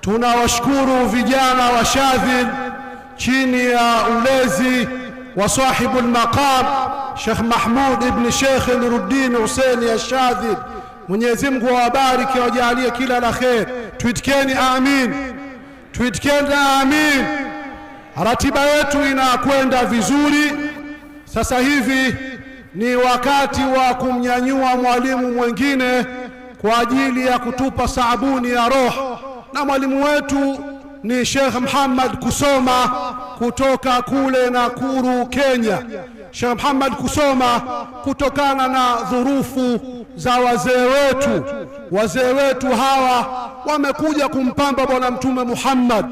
tunawashukuru vijana wa Shadhil chini ya ulezi wa sahibu al-maqam Sheikh Mahmud ibn Sheikh Nuruddin Hussein al-Shadhil. Mwenyezi Mungu awabariki, awajalie kila la khair. Tuitikeni amin, tuitikeni amin. Ratiba yetu inakwenda vizuri. Sasa hivi ni wakati wa kumnyanyua mwalimu mwingine kwa ajili ya kutupa sabuni ya roho, na mwalimu wetu ni Sheikh Muhammad Kusoma kutoka kule Nakuru, Kenya. Sheikh Muhammad Kusoma, kutokana na dhurufu za wazee wetu hawa wamekuja kumpamba bwana Mtume Muhammad,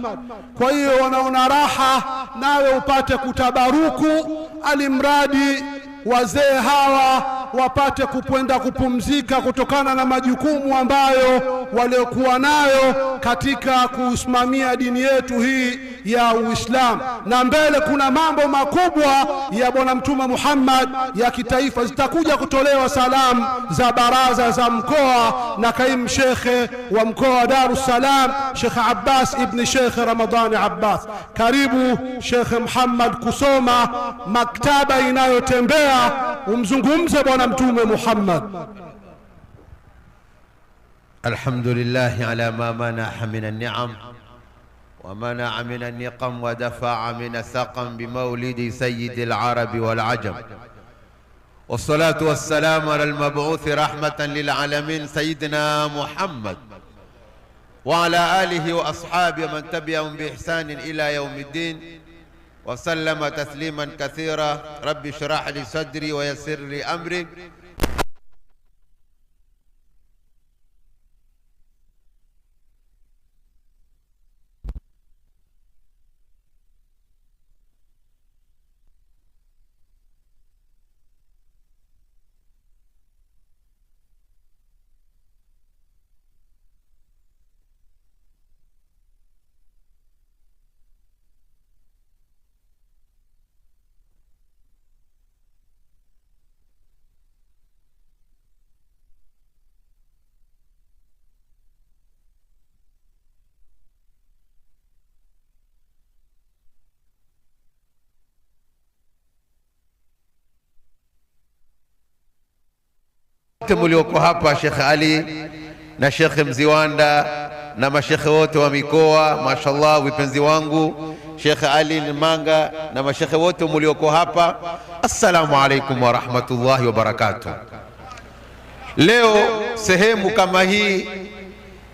kwa hiyo wanaona raha nawe upate kutabaruku, alimradi wazee hawa wapate kupenda kupumzika kutokana na majukumu ambayo waliokuwa nayo katika kusimamia dini yetu hii ya Uislamu. Na mbele kuna mambo makubwa ya bwana Mtume Muhammad ya kitaifa, zitakuja kutolewa salamu za baraza za mkoa na kaimu shekhe wa mkoa wa Dar es Salaam Sheikh Abbas ibn Sheikh Ramadhani Abbas. Karibu Sheikh Muhammad Kusoma, maktaba inayotembea, umzungumze bwana Mtume Muhammad. Alhamdulillah ala ma manaha min an-ni'am wa mana'a min an-niqam wa dafa'a min as-saqam bi mawlidi sayyidil arabi wal ajam. Wassalatu wassalamu ala al-mab'uthi rahmatan lil alamin sayyidina Muhammad wa ala alihi wa ashabihi man tabi'ahum bi ihsanin ila yawmiddin wa sallama tasliman kathira. Rabbi shrah li sadri wa yassir li amri. Mlioko hapa, Sheikh Ali na Sheikh Mziwanda na mashekhe wote wa mikoa, mashallah, vipenzi wangu Sheikh Ali Manga na mashekhe wote mlioko hapa, assalamu alaikum wa rahmatullahi wa barakatuh. Leo sehemu kama hii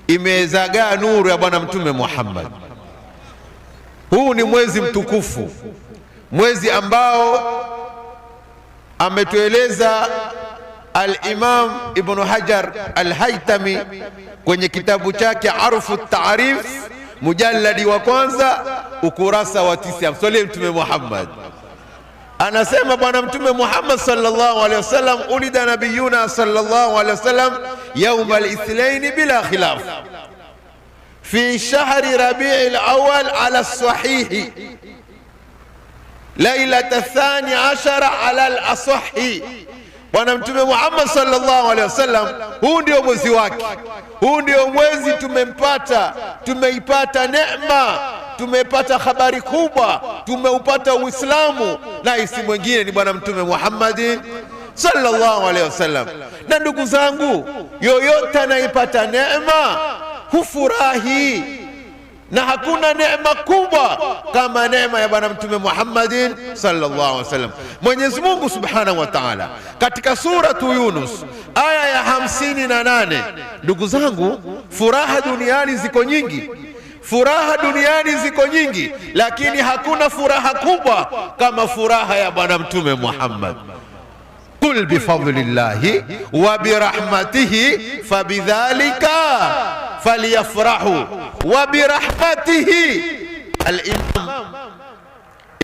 imezagaa nuru ya bwana Mtume Muhammad. Huu ni mwezi mtukufu, mwezi ambao ametueleza Al-Imam Ibn Hajar Al-Haytami kwenye kitabu chake Arfu Taarif, mujalladi wa kwanza, ukurasa wa 9. Mswalie Mtume Muhammad. Anasema bwana Mtume Muhammad sallallahu alaihi wasallam, ulida nabiyuna sallallahu alaihi wasallam yawm al-ithnain bila khilaf fi shahri Rabi'il awwal ala as-sahih lailat ath-thani ashara ala al-asahhi. Bwana Mtume Muhammad sallallahu alaihi wasallam, huu ndio mwezi wake, huu ndio mwezi tumeipata neema, tumepata habari kubwa, tumeupata Uislamu, na isi mwingine ni bwana Mtume Muhammad sallallahu alaihi wasallam. Na ndugu zangu, yoyote anaipata neema hufurahi, na hakuna neema kubwa kama neema ya bwana Mtume Muhammad sallallahu alaihi wasallam. Mwenyezi Mungu Subhanahu wa Ta'ala katika suratu Yunus aya ya 58, ndugu zangu, furaha duniani ziko nyingi, furaha duniani ziko nyingi, lakini hakuna furaha kubwa kama furaha ya bwana Mtume Muhammad. Qul bifadlillahi wa birahmatihi fabidhalika falyafrahu wa birahmatihi. Al-Imam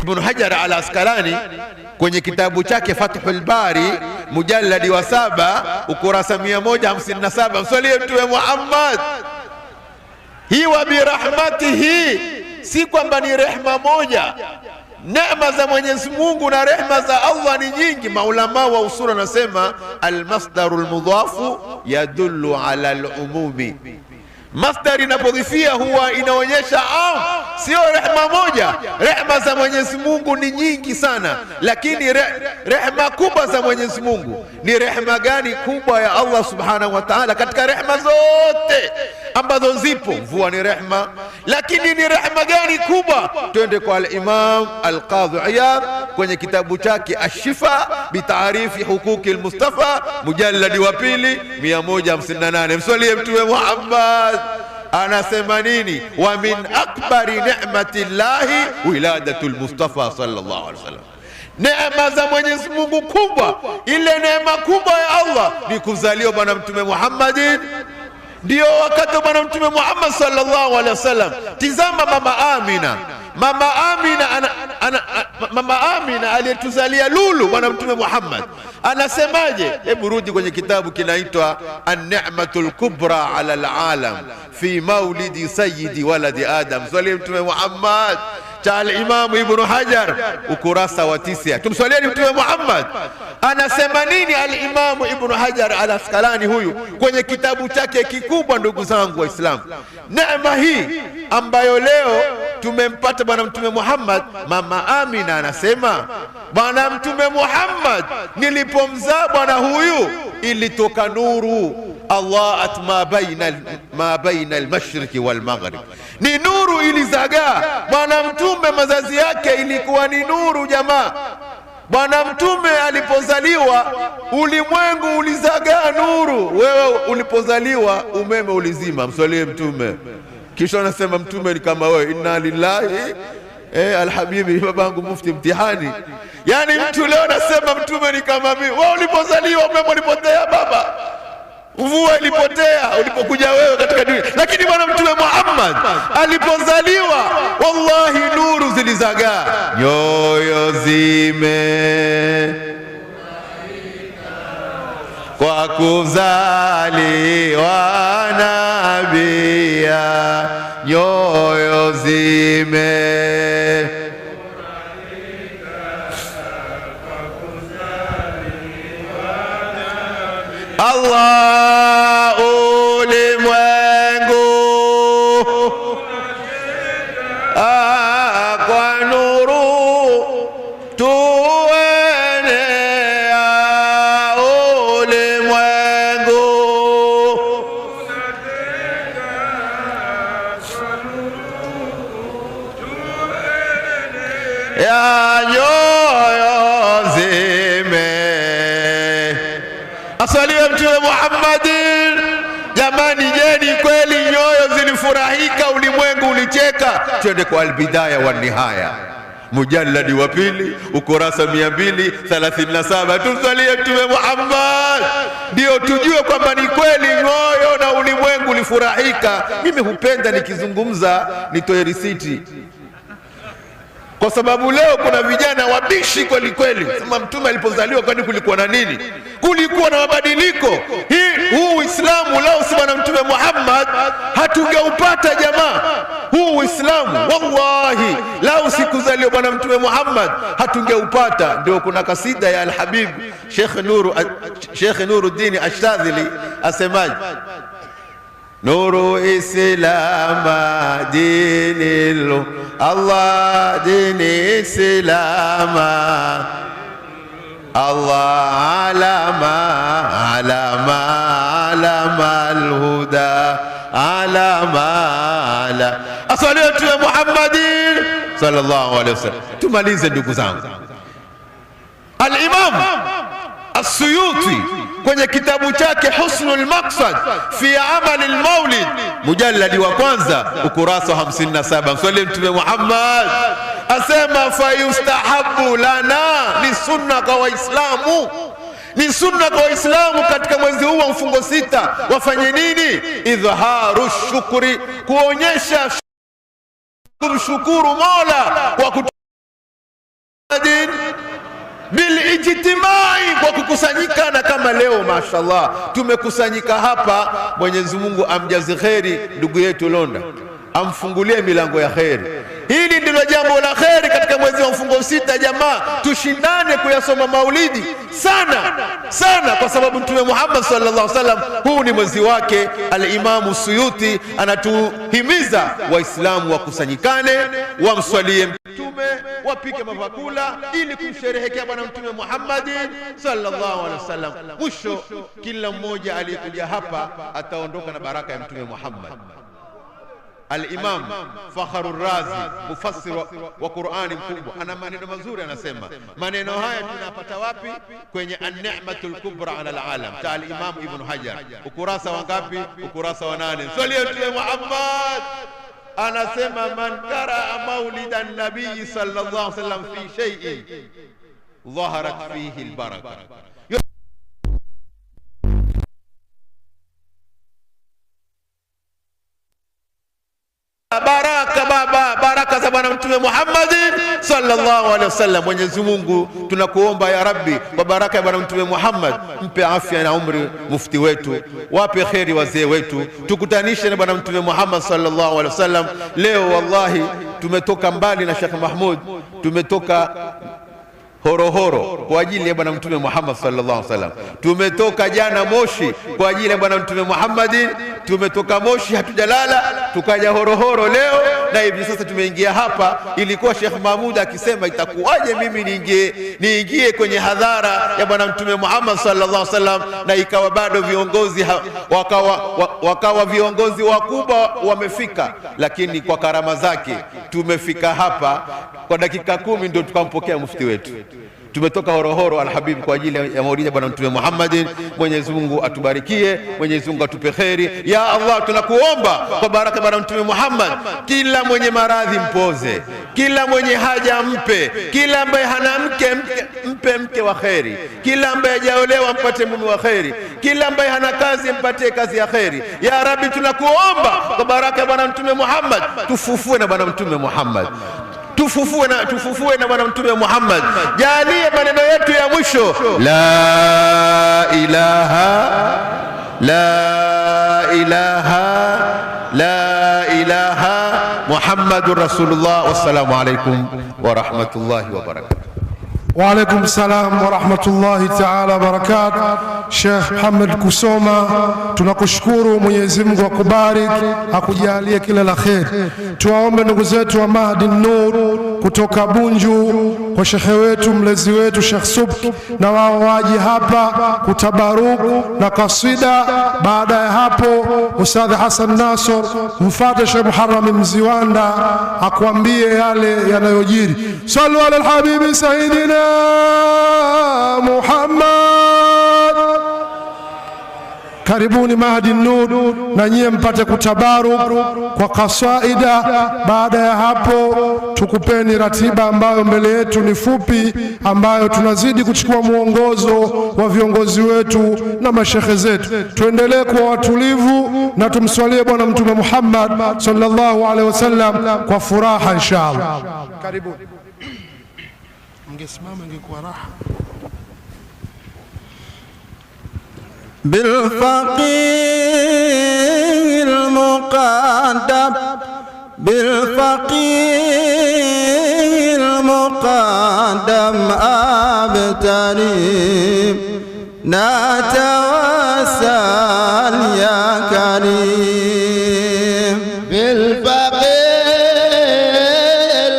Ibn Hajar Al-Asqalani kwenye kitabu chake Fathul Bari mujalladi wa 7 ukurasa 157, mswalie Mtume Muhammad. Hii wa birahmatihi si kwamba ni rehma moja. Neema za Mwenyezi Mungu na rehma za Allah ni nyingi. Maulama wa usura nasema almasdarul mudhafu yadullu ala al-umumi, Masdar inapodhifia huwa inaonyesha sio rehema moja. Rehema za Mwenyezi Mungu ni nyingi sana, lakini rehema kubwa za Mwenyezi Mungu ni rehema gani kubwa ya Allah subhanahu wa ta'ala? Katika rehema zote ambazo zipo, mvua ni rehema, lakini ni rehema gani kubwa? Twende kwa al-Imam al-Qadhi Iyad kwenye kitabu chake Ash-Shifa bi ta'rifi huquqi al-Mustafa, mujalladi wa 2 158. Mswalie Mtume Muhammad. Anasema nini? Wa min akbari ni'mati llahi wiladatul Mustafa sallallahu alaihi wasallam. Neema za Mwenyezi Mungu kubwa, ile neema kubwa ya Allah ni kuzaliwa Bwana Mtume Muhammadin. Ndio wakati Bwana Mtume Muhammad sallallahu alaihi wasallam. Tizama Mama Amina aliyetuzalia lulu Bwana Mtume Muhammad anasemaje? Hebu rudi kwenye kitabu kinaitwa An-Ni'matul Kubra ala al-Alam fi maulidi sayyidi waladi Adam, swali Mtume Muhammad, cha al-Imam Ibn Hajar, ukurasa wa 9. Tumswalieni Mtume Muhammad. Anasema nini al-Imam Ibn Hajar al-Asqalani huyu kwenye kitabu chake kikubwa? Ndugu zangu Waislamu, neema hii ambayo leo tumempata Bwana Mtume Muhammad, Mama Amina anasema, Bwana Mtume Muhammad nilipomzaa bwana huyu ilitoka nuru Allah ma baina al-mashriqi wal-maghrib, ni nuru ilizagaa. Bwana Mtume mazazi yake ilikuwa ni nuru jamaa. Bwana Mtume alipozaliwa ulimwengu ulizagaa nuru. Wewe ulipozaliwa umeme ulizima. Mswalie Mtume. Kisha anasema Mtume ni kama wewe, inna lillahi alhabibi, babangu mufti mtihani. Yani mtu leo anasema Mtume ni kama mimi. Wewe ulipozaliwa umeme ulipotea baba, mvua ilipotea ulipokuja wewe katika dunia, lakini Bwana Mtume Muhammad alipozaliwa wallahi nuru zilizagaa. Nyoyo zime kwa kuzaliwa nabia, nyoyo zime Allah ulimwengu kwa nuru tuenea, ulimwengu ya nyoyo zime. Asaliwe Mtume Muhammadin. Jamani, je, ni kweli nyoyo zilifurahika, ulimwengu ulicheka? Twende kwa Al-Bidaya wa Nihaya, mujalladi wa 2 ukurasa 237. Tumsalie Mtume Muhammad ndio tujue kwamba ni kweli nyoyo na ulimwengu ulifurahika. Mimi hupenda nikizungumza nitoe risiti, kwa sababu leo kuna vijana wabishi kweli kweli. Sema Mtume alipozaliwa kwani kulikuwa na nini? Kulikuwa na mabadiliko. Huu Uislamu lao si Bwana Mtume Muhammad hatungeupata jamaa. Huu Uislamu wallahi lao sikuzaliwa Bwana Mtume Muhammad hatungeupata. Ndio kuna kasida ya Al-Habib Sheikh Nuruddin Ash-Shadhili asemaje? Nuru Islama dinil Allah, dini Islama Allah, alama al-huda, alama. Asaliatu ya Muhammadin sallallahu alaihi wasallam. Tumalize ndugu zangu. Al-Imam As-Suyuti kwenye kitabu chake Husnul Maqsad fi Amal al-Maulid, mujalladi wa 1 ukurasa 57. Mswalie Mtume Muhammad. Asema fayustahabu lana, ni sunna kwa Waislamu, ni sunna kwa Waislamu katika mwezi huu wa mfungo 6 wafanye nini? Idhaharu shukri, kuonyesha kumshukuru Mola kwa bilijtimai, kwa kukusanyikana kama leo. Mashallah, tumekusanyika hapa. Mwenyezi Mungu amjazi kheri ndugu yetu Londa, amfungulie milango ya kheri. Hili Hili ndilo jambo la kheri katika mwezi wa mfungo sita. Jamaa, tushindane kuyasoma maulidi sana, kwa sababu Mtume Muhammad sallallahu alaihi wasallam, huu ni mwezi wake. Al-Imamu Suyuti anatuhimiza Waislamu wakusanyikane, wamswalie Mtume, wapike mavakula ili kumsherehekea bwana Mtume Muhammad sallallahu alaihi wasallam. Mwisho, kila mmoja aliyekuja hapa ataondoka na baraka ya Mtume Muhammad. Al-Imam Fakhrur Razi, mufassir wa Qur'ani mkubwa, ana maneno mazuri, anasema maneno haya tunapata wapi? Kwenye An-Ni'matul Kubra ala al-Alam ta al-Imam Ibn Hajar, ukurasa wa ngapi? Ukurasa wa 8. Swali Mtume Muhammad anasema, man qaraa maulidan nabii sallallahu alaihi wasallam fi shay'in dhaharat fihi al-baraka. Baraka za bwana Mtume Muhammad sallallahu alaihi wasallam. Mwenyezi Mungu tunakuomba ya Rabbi, kwa baraka ya bwana Mtume Muhammad, mpe afya na umri mufti wetu, wape kheri wazee wetu, tukutanishe na bwana Mtume Muhammad sallallahu alaihi wasallam. Leo wallahi tumetoka mbali na Sheikh Mahmud, tumetoka Horohoro kwa ajili ya bwana Mtume Muhammad sallallahu alaihi wasallam. Tumetoka jana Moshi kwa ajili ya bwana Mtume Muhammad. Tumetoka Moshi hatujalala, tukaja Horohoro leo, na hivi sasa tumeingia hapa. Ilikuwa Sheikh Mahmud akisema itakuwaje mimi niingie kwenye hadhara ya bwana Mtume Muhammad sallallahu alaihi wasallam, na ikawa bado viongozi wakawa viongozi wakubwa wamefika, lakini kwa karama zake tumefika hapa. Kwa dakika 10 ndio tukampokea mufti wetu. Tumetoka Horohoro Al-Habib kwa ajili ya maulidi ya bwana Mtume Muhammad. Mwenyezi Mungu atubarikie, Mwenyezi Mungu atupe kheri. Ya Allah, tunakuomba kwa baraka bwana Mtume Muhammad, kila mwenye maradhi mpoze, kila mwenye haja mpe, kila ambaye hana mke mpe mke wa kheri, kila ambaye hajaolewa mpate mume wa kheri, kila ambaye hana kazi mpatie kazi ya kheri. Ya Rabbi, tunakuomba kwa baraka ya bwana Mtume Muhammad, tufufue na bwana Mtume Muhammad, tufufue na bwana Mtume Muhammad. Jalie maneno yetu ya mwisho, la ilaha Muhammadur Rasulullah. Wassalamu alaikum wa rahmatullahi wa barakatuh. Wa alaikum salam wa rahmatullahi ta'ala wa barakatuh. Sheikh Muhammad Kusoma, tunakushukuru. Mwenyezi Mungu akubariki, akujalie kila la kheri. Tuwaombe ndugu zetu wa Mahdi Nur kutoka Bunju kwa shekhe wetu mlezi wetu Sheikh Subki, na wao waje hapa kutabaruku na kasida. Baada ya hapo Ustadh Hassan Nasor mfuate Sheikh Muharram Mziwanda akwambie yale yanayojiri. Sallu ala al-habibi sayyidina Muhammad. Karibuni Mahdi Nur, na nyie mpate kutabaruk kwa kaswaida. Baada ya hapo tukupeni ratiba ambayo mbele yetu ni fupi, ambayo tunazidi kuchukua mwongozo wa viongozi wetu na mashekhe zetu. Tuendelee kuwa watulivu na tumswalie bwana Mtume Muhammad sallallahu alaihi wasallam kwa furaha inshallah. Karibuni. Mngesimama ingekuwa raha. بالفقير المقدم بالفقير المقدم أبتريم نتوسل يا كريم بالفقير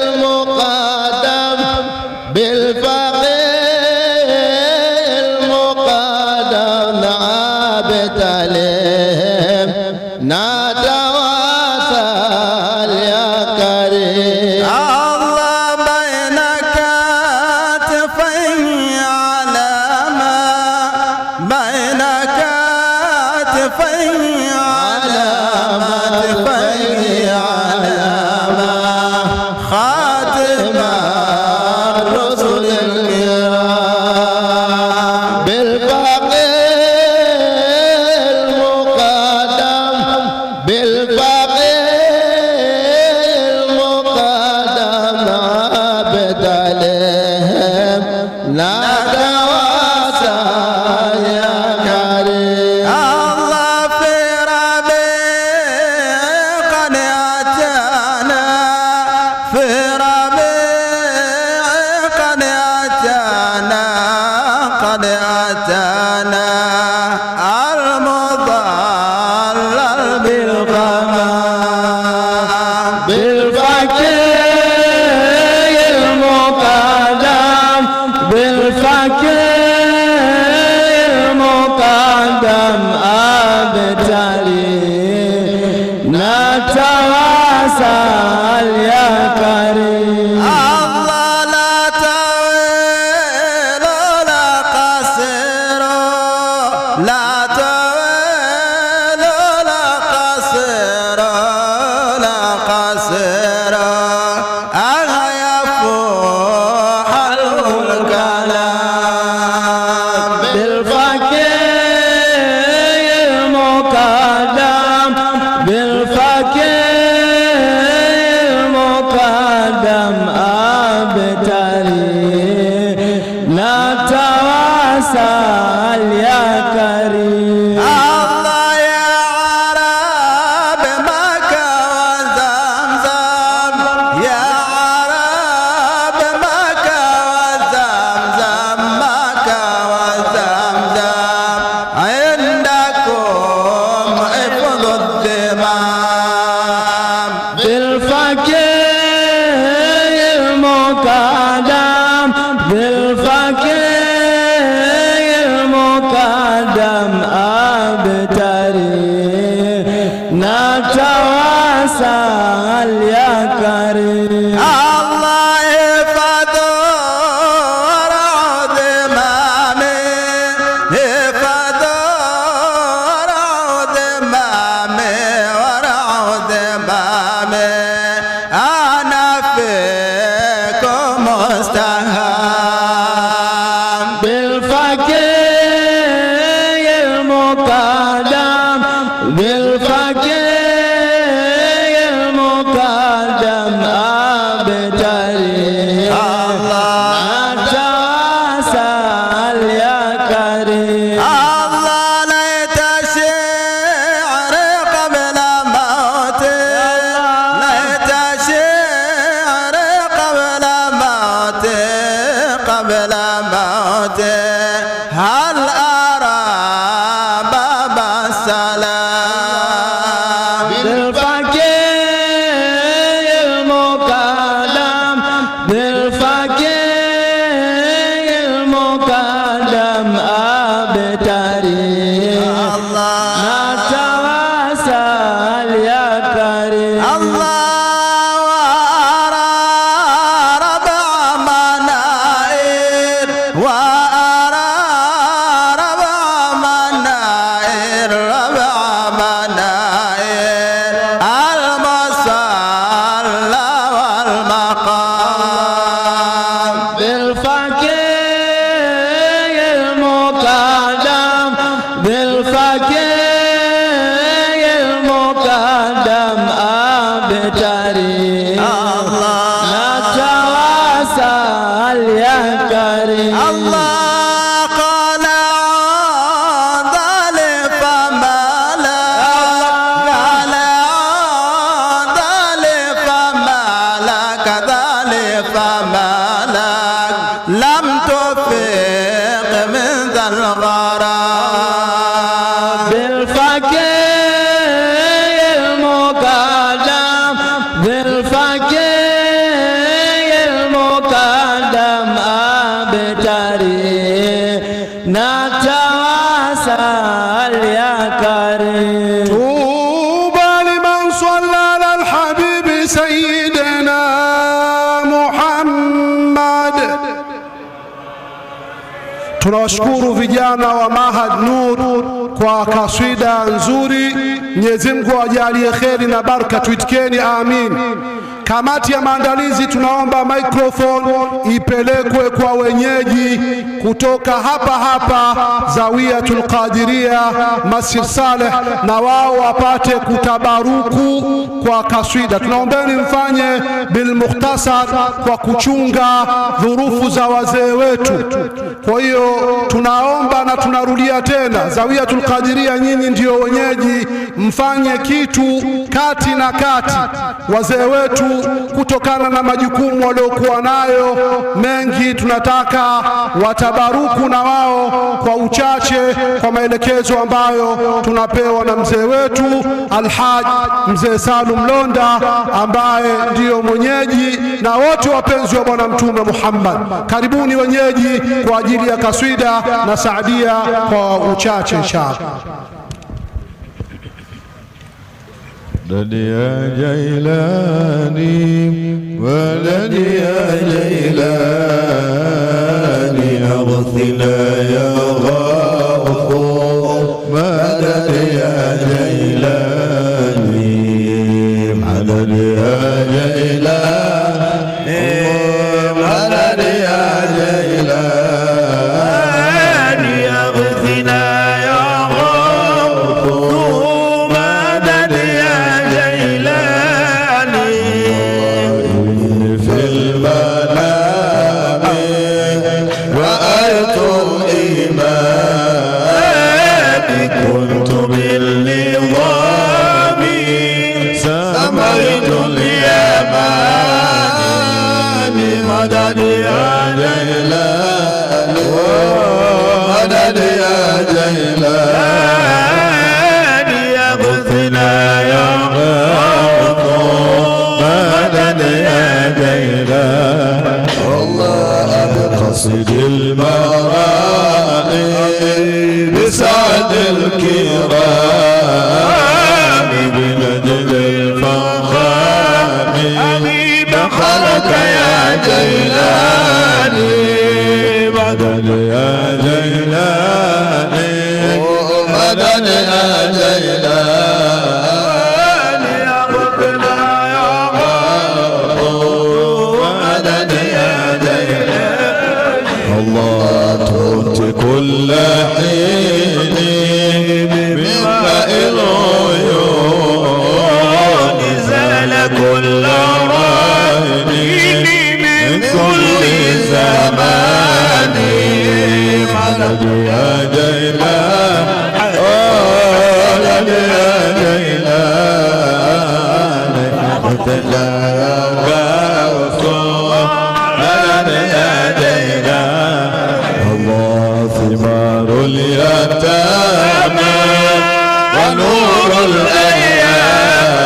المقدم بالفقير المقدم عليهم نتواصل يا كريم. الله بين كتفي على ما بين كتفي على ما تفي على ما خاتم الرسل الكرام. بالفقير المقدم عبد عليهم نتواصل يا كريم. الله في abtali natawasal ya karim. Allah la tawil la qasir la tawil la qasir la qasir ayafu halul kalam bil fakir muqaddam bil fakir muqaddam abtali natawasal ya karim. Allah ya Arab Makkah wa Zamzam ya Arab Makkah wa Zamzam Makkah wa Zamzam indakum ifdud dimam bil fakir muqaddam bil fakir muqaddam abtari natawasal ya karim. Allah ifadu raud mami ifadu raud mami raud mami ana fikum mustaham bil fakir muqaddam bil fakir muqaddam abtari natawasal ya karim. Allah laita shi'ri qabla mauti laita shi'ri qabla mauti qabla mauti hal ara baba salam bil fakir muqaddam bil fakir muqaddam abtari natawasal ya karim. Allah wa ara rab'a manair wa ara rab'a manair rab'a manair al musalla wal maqam bil fakir muqaddam bil fakir muqaddam abtari natawasal ya karim. Allah qala dhalif mala qala dhalif mala kadhalif mala lam tufiq min dhal gharam bil fakir muqaddam bil fakir muqaddam abtari natawasal ya karim. طوبى لمن صلى على الحبيب سيدنا محمد. Tunawashukuru vijana wa Mahad Nur kwa kaswida nzuri. Mwenyezi Mungu awajalie kheri na baraka, tuitikeni amin. Kamati ya maandalizi, tunaomba microphone ipelekwe kwa wenyeji kutoka hapa hapa Zawiyatul Qadiria Masjid Saleh, na wao wapate kutabaruku kwa kaswida. Tunaombeni mfanye bil mukhtasar kwa kuchunga dhurufu za wazee wetu. Kwa hiyo tunaomba na tunarudia tena, Zawiyatul Qadiria, nyinyi ndio wenyeji, mfanye kitu kati na kati. Wazee wetu kutokana na majukumu waliokuwa nayo mengi, tunataka watabaruku na wao kwa uchache, kwa maelekezo ambayo tunapewa na mzee wetu Alhaj Mzee Salum Londa, ambaye ndiyo mwenyeji, na wote wapenzi wa Bwana Mtume Muhammad. Karibuni wenyeji kwa ajili ya kaswida na saadia kwa uchache inshallah. مدد يا جيلاني مدد يا جيلاني أغثنا يا غوث مدد يا جيلاني مدد يا جيلاني مدد يا جيلاني أغثنا يا غوث مدد يا جيلاني في المنام رأيت الإيمان كنت بالنظام سميت اليمان مدد يا جيلاني مدد يا جيلاني أغثنا يا غوث مدد يا جيلاني الله بقصد المرائي بسعد الكرام بمجد الفخام دخلك يا جيلاني مدد يا جيلاني مدد يا جيلاني أغثنا يا غوث مدد يا جيلاني الله تؤتي كل حين بماء العيون زال كل راهن من كل زمان مدد يا جيلاني مدد يا جيلاني أغثنا يا غوث مدد يا جيلاني الله ثمار اليتامى ونور الأيام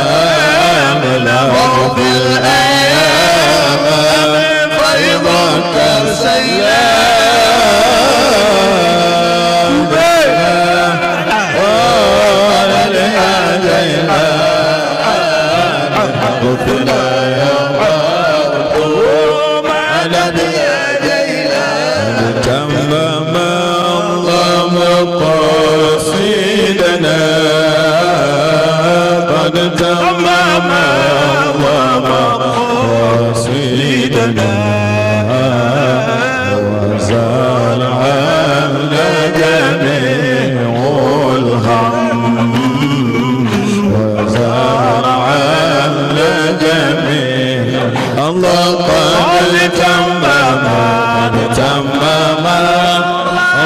له في الأيام فيضك السيام مدد يا جيلاني أغثنا يا غوث مدد يا جيلاني تمم الله مقاصدنا قد تمم الله مقاصدنا وزال عنا جميع الهم وزال عنا جميع الله قد تمم قد تمم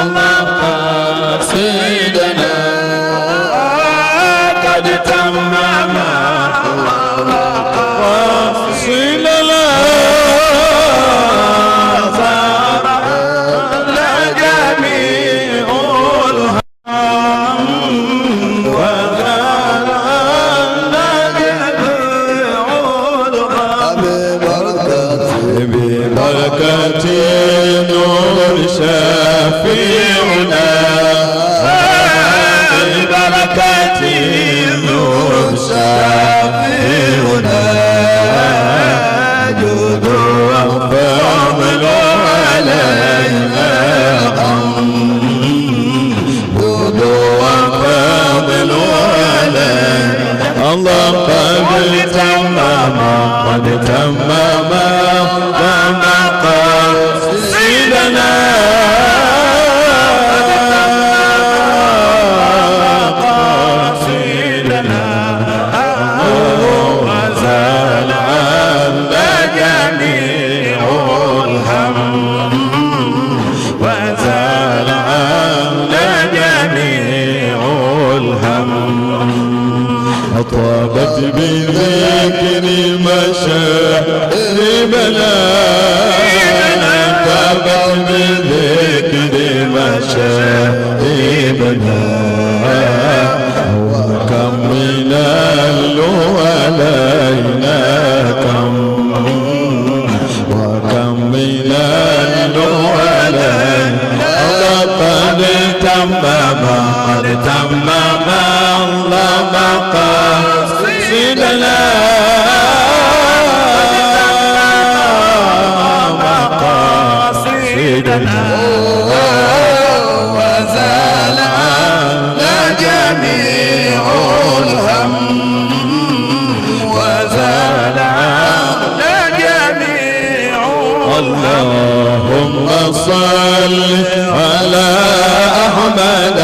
الله قاصدنا قد تمم قاصدنا زار جميع الهم وزال جميع الهم ببركة نور شفيعنا ببركة نور شفيعنا جود وفضل علينا جود وفضل علينا الله قد تمم قد تمم ما قاصدنا وزال عنا جميع الهم وزال عنا جميع الهم أطابت بذكر مشاربنا أطابت بذكر مشاربنا وكم من علينا كم وكم من علينا قد تمم قد تمم الله مقاصدنا سيدنا مقاصدنا وزال عنا جميع الهم وزال عنا جميع اللهم صل على أحمد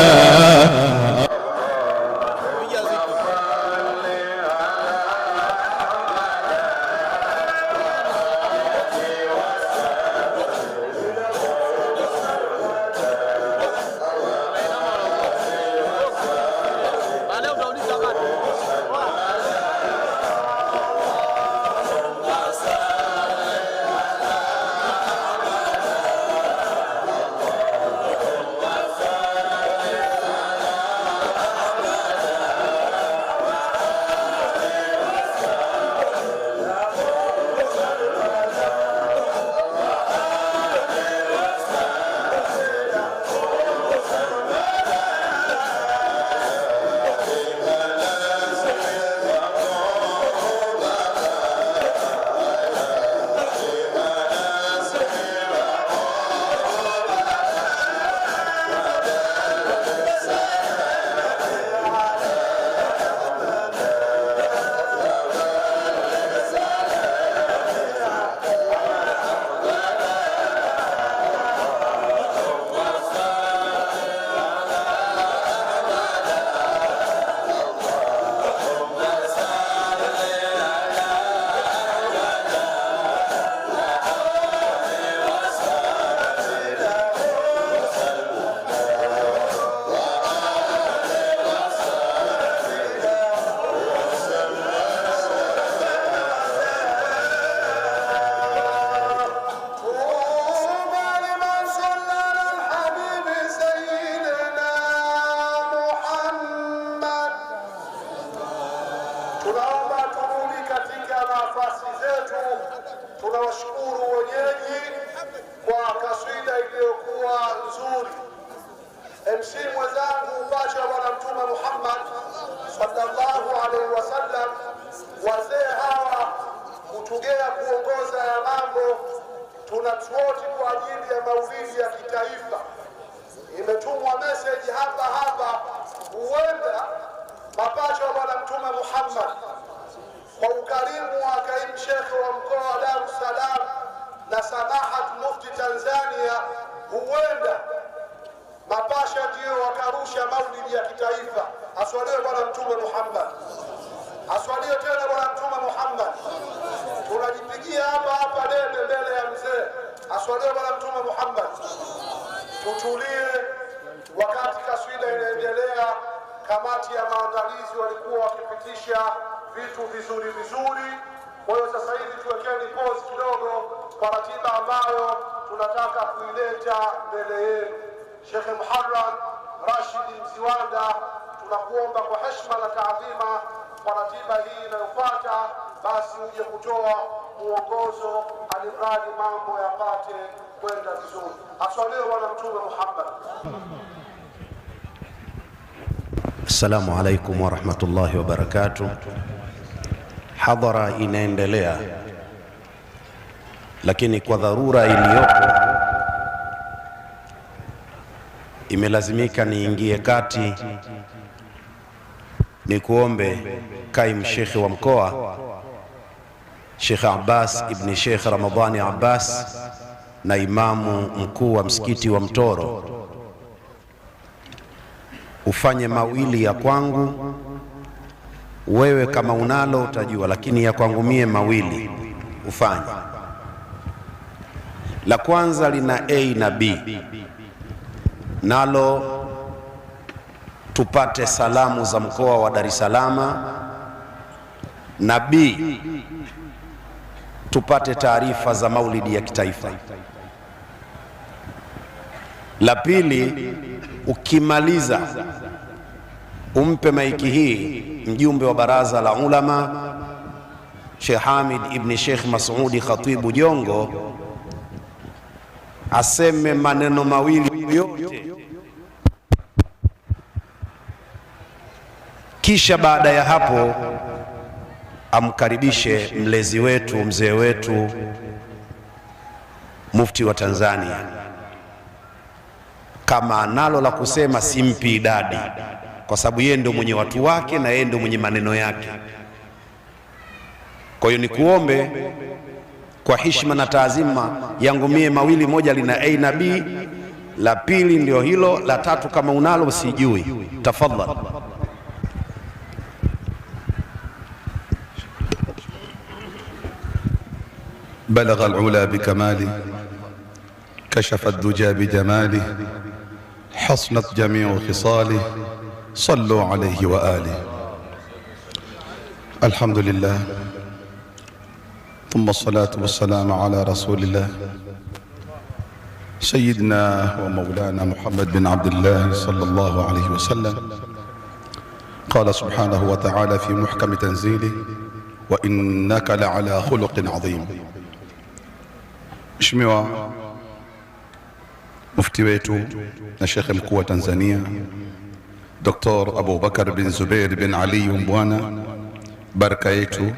Tunawashukuru wenyeji kwa kaswida iliyokuwa nzuri. MC mwenzangu pacha wa Bwana Mtume Muhammad sallallahu alaihi wasallam, wazee hawa kutugea kuongoza ya mambo, tunatuoti kwa ajili ya maulidi ya kitaifa. Imetumwa message hapa, huenda mapacha wa Bwana Mtume Muhammad kwa ukarimu wa kaimu shekhe wa mkoa wa Dar es Salaam na Samahat Mufti Tanzania, huenda mapasha ndio wakarusha maulidi ya kitaifa. Aswaliwe Bwana Mtume Muhammad, aswaliwe tena Bwana Mtume Muhammad. Tunajipigia hapa debe mbele ya mzee. Aswaliwe Bwana Mtume Muhammad. Tutulie wakati kaswida inaendelea. Kamati ya maandalizi walikuwa wakipitisha vitu vizuri. Kwa hiyo sasa hivi tuwekeni pause kidogo kwa ratiba ambayo tunataka kuileta mbele yenu. Sheikh Muharram Rashid Mziwanda, tunakuomba kwa heshima na taadhima kwa ratiba hii inayofuata, basi uje kutoa muongozo alimradi mambo yapate kwenda vizuri. Aswaliwe Bwana Mtume Muhammad. Assalamu alaikum wa rahmatullahi wa barakatuh. Hadhara inaendelea, lakini kwa dharura iliyopo imelazimika niingie kati, ni kuombe kaimu shekhi wa mkoa Sheikh Abbas ibn Sheikh Ramadhani Abbas na imamu mkuu wa msikiti wa Mtoro ufanye mawili ya kwangu. Wewe kama unalo utajua, lakini ya kwangu mie mawili ufanye. La kwanza lina A na B, nalo tupate salamu za mkoa wa Dar es Salaam, na B tupate taarifa za maulidi ya kitaifa. La pili, ukimaliza umpe maiki hii mjumbe wa baraza la ulama Sheikh Hamid ibn Sheikh Masudi Khatibu Jongo, aseme maneno mawili yote, kisha baada ya hapo amkaribishe mlezi wetu, mzee wetu, mufti wa Tanzania. Kama analo la kusema simpi idadi, kwa sababu yeye ndio mwenye watu wake na yeye ndio mwenye maneno yake. Kwa hiyo nikuombe kwa heshima na taazima yangu mie mawili, moja lina A na B, la pili ndio hilo, la tatu kama unalo sijui, tafadhali. بلغ العلا بكماله، كشف الدجى بجماله، حصنت جميع خصاله، صلوا عليه وآله. الحمد لله، ثم الصلاة والسلام على رسول الله سيدنا ومولانا محمد بن عبد الله صلى الله عليه وسلم. قال سبحانه وتعالى في محكم تنزيله: وإنك لعلى خلق عظيم. Mheshimiwa mufti wetu na shekhe mkuu wa Tanzania Dr. Abu Bakar bin Zubair bin Ali Mbwana, baraka yetu,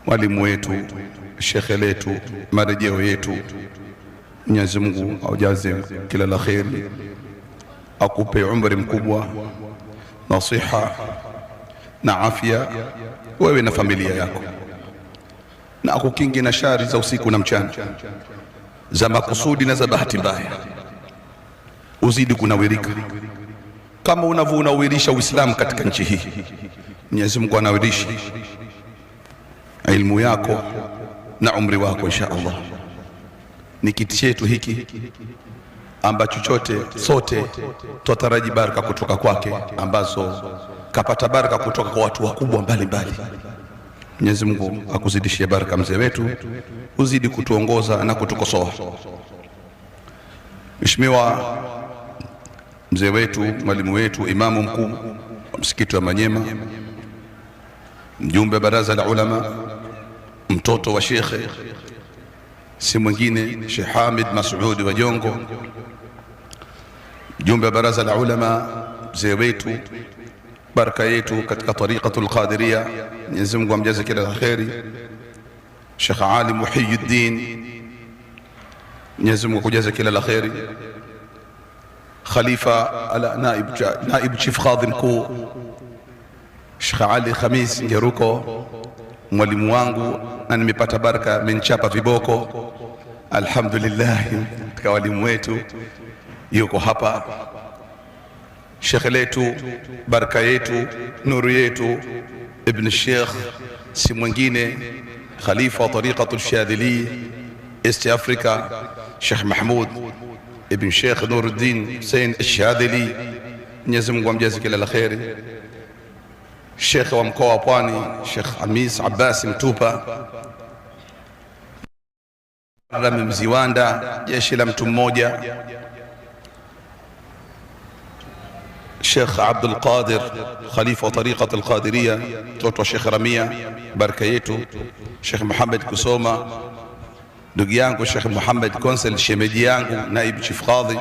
mwalimu wetu, shekhe letu, marejeo yetu, Mwenyezi Mungu aujaze kila la kheri, akupe umri mkubwa, nasiha na afya wewe na familia yako, na akukingi na shari za usiku na mchana, za makusudi na za bahati mbaya. Uzidi kunawirika kama unavyonawirisha Uislamu katika nchi hii. Mwenyezi Mungu anawirishe ilmu yako na umri wako insha Allah. Ni kiti chetu hiki ambacho chote sote tutaraji baraka kutoka kwake, ambazo kapata baraka kutoka kwa watu wakubwa mbalimbali. Mwenyezi Mungu akuzidishie baraka mzee wetu, uzidi kutuongoza na kutukosoa. Mheshimiwa mzee wetu, mwalimu wetu, imamu mkuu wa msikiti wa Manyema, mjumbe wa baraza la ulama, mtoto wa shekhe, si mwingine Sheikh Hamid Mas'ud wa Jongo, mjumbe wa baraza la ulama, mzee wetu, baraka yetu katika tariqatul Qadiria, Mwenyezi Mungu amjaze kila la kheri. Sheikh Ali Muhyiddin, Mwenyezi Mungu akujaze kila la kheri. Khalifa ala naib chief qadhi mkuu Sheikh Ali Khamis Ngeruko, mwalimu wangu na nimepata baraka, amenichapa viboko. Alhamdulillah, katika walimu wetu yuko hapa. Sheikh letu, baraka yetu, nuru yetu, ibn Sheikh si mwingine khalifa wa tariqatul Shadhili East Africa, Sheikh Mahmud ibn Sheikh Nuruddin Hussein Shadhili, Mwenyezi Mungu amjaze kila la kheri. Sheikh wa mkoa wa Pwani Sheikh Hamis Abbas Mtupa, Rami Mziwanda, jeshi la mtu mmoja, Sheikh Abdul Qadir khalifa wa tariqat al-Qadiriyya, mtoto wa Sheikh Ramia, baraka yetu. Sheikh Muhammad Kusoma, ndugu yangu Sheikh Muhammad Konsel, shemeji yangu, naibu chief qadhi,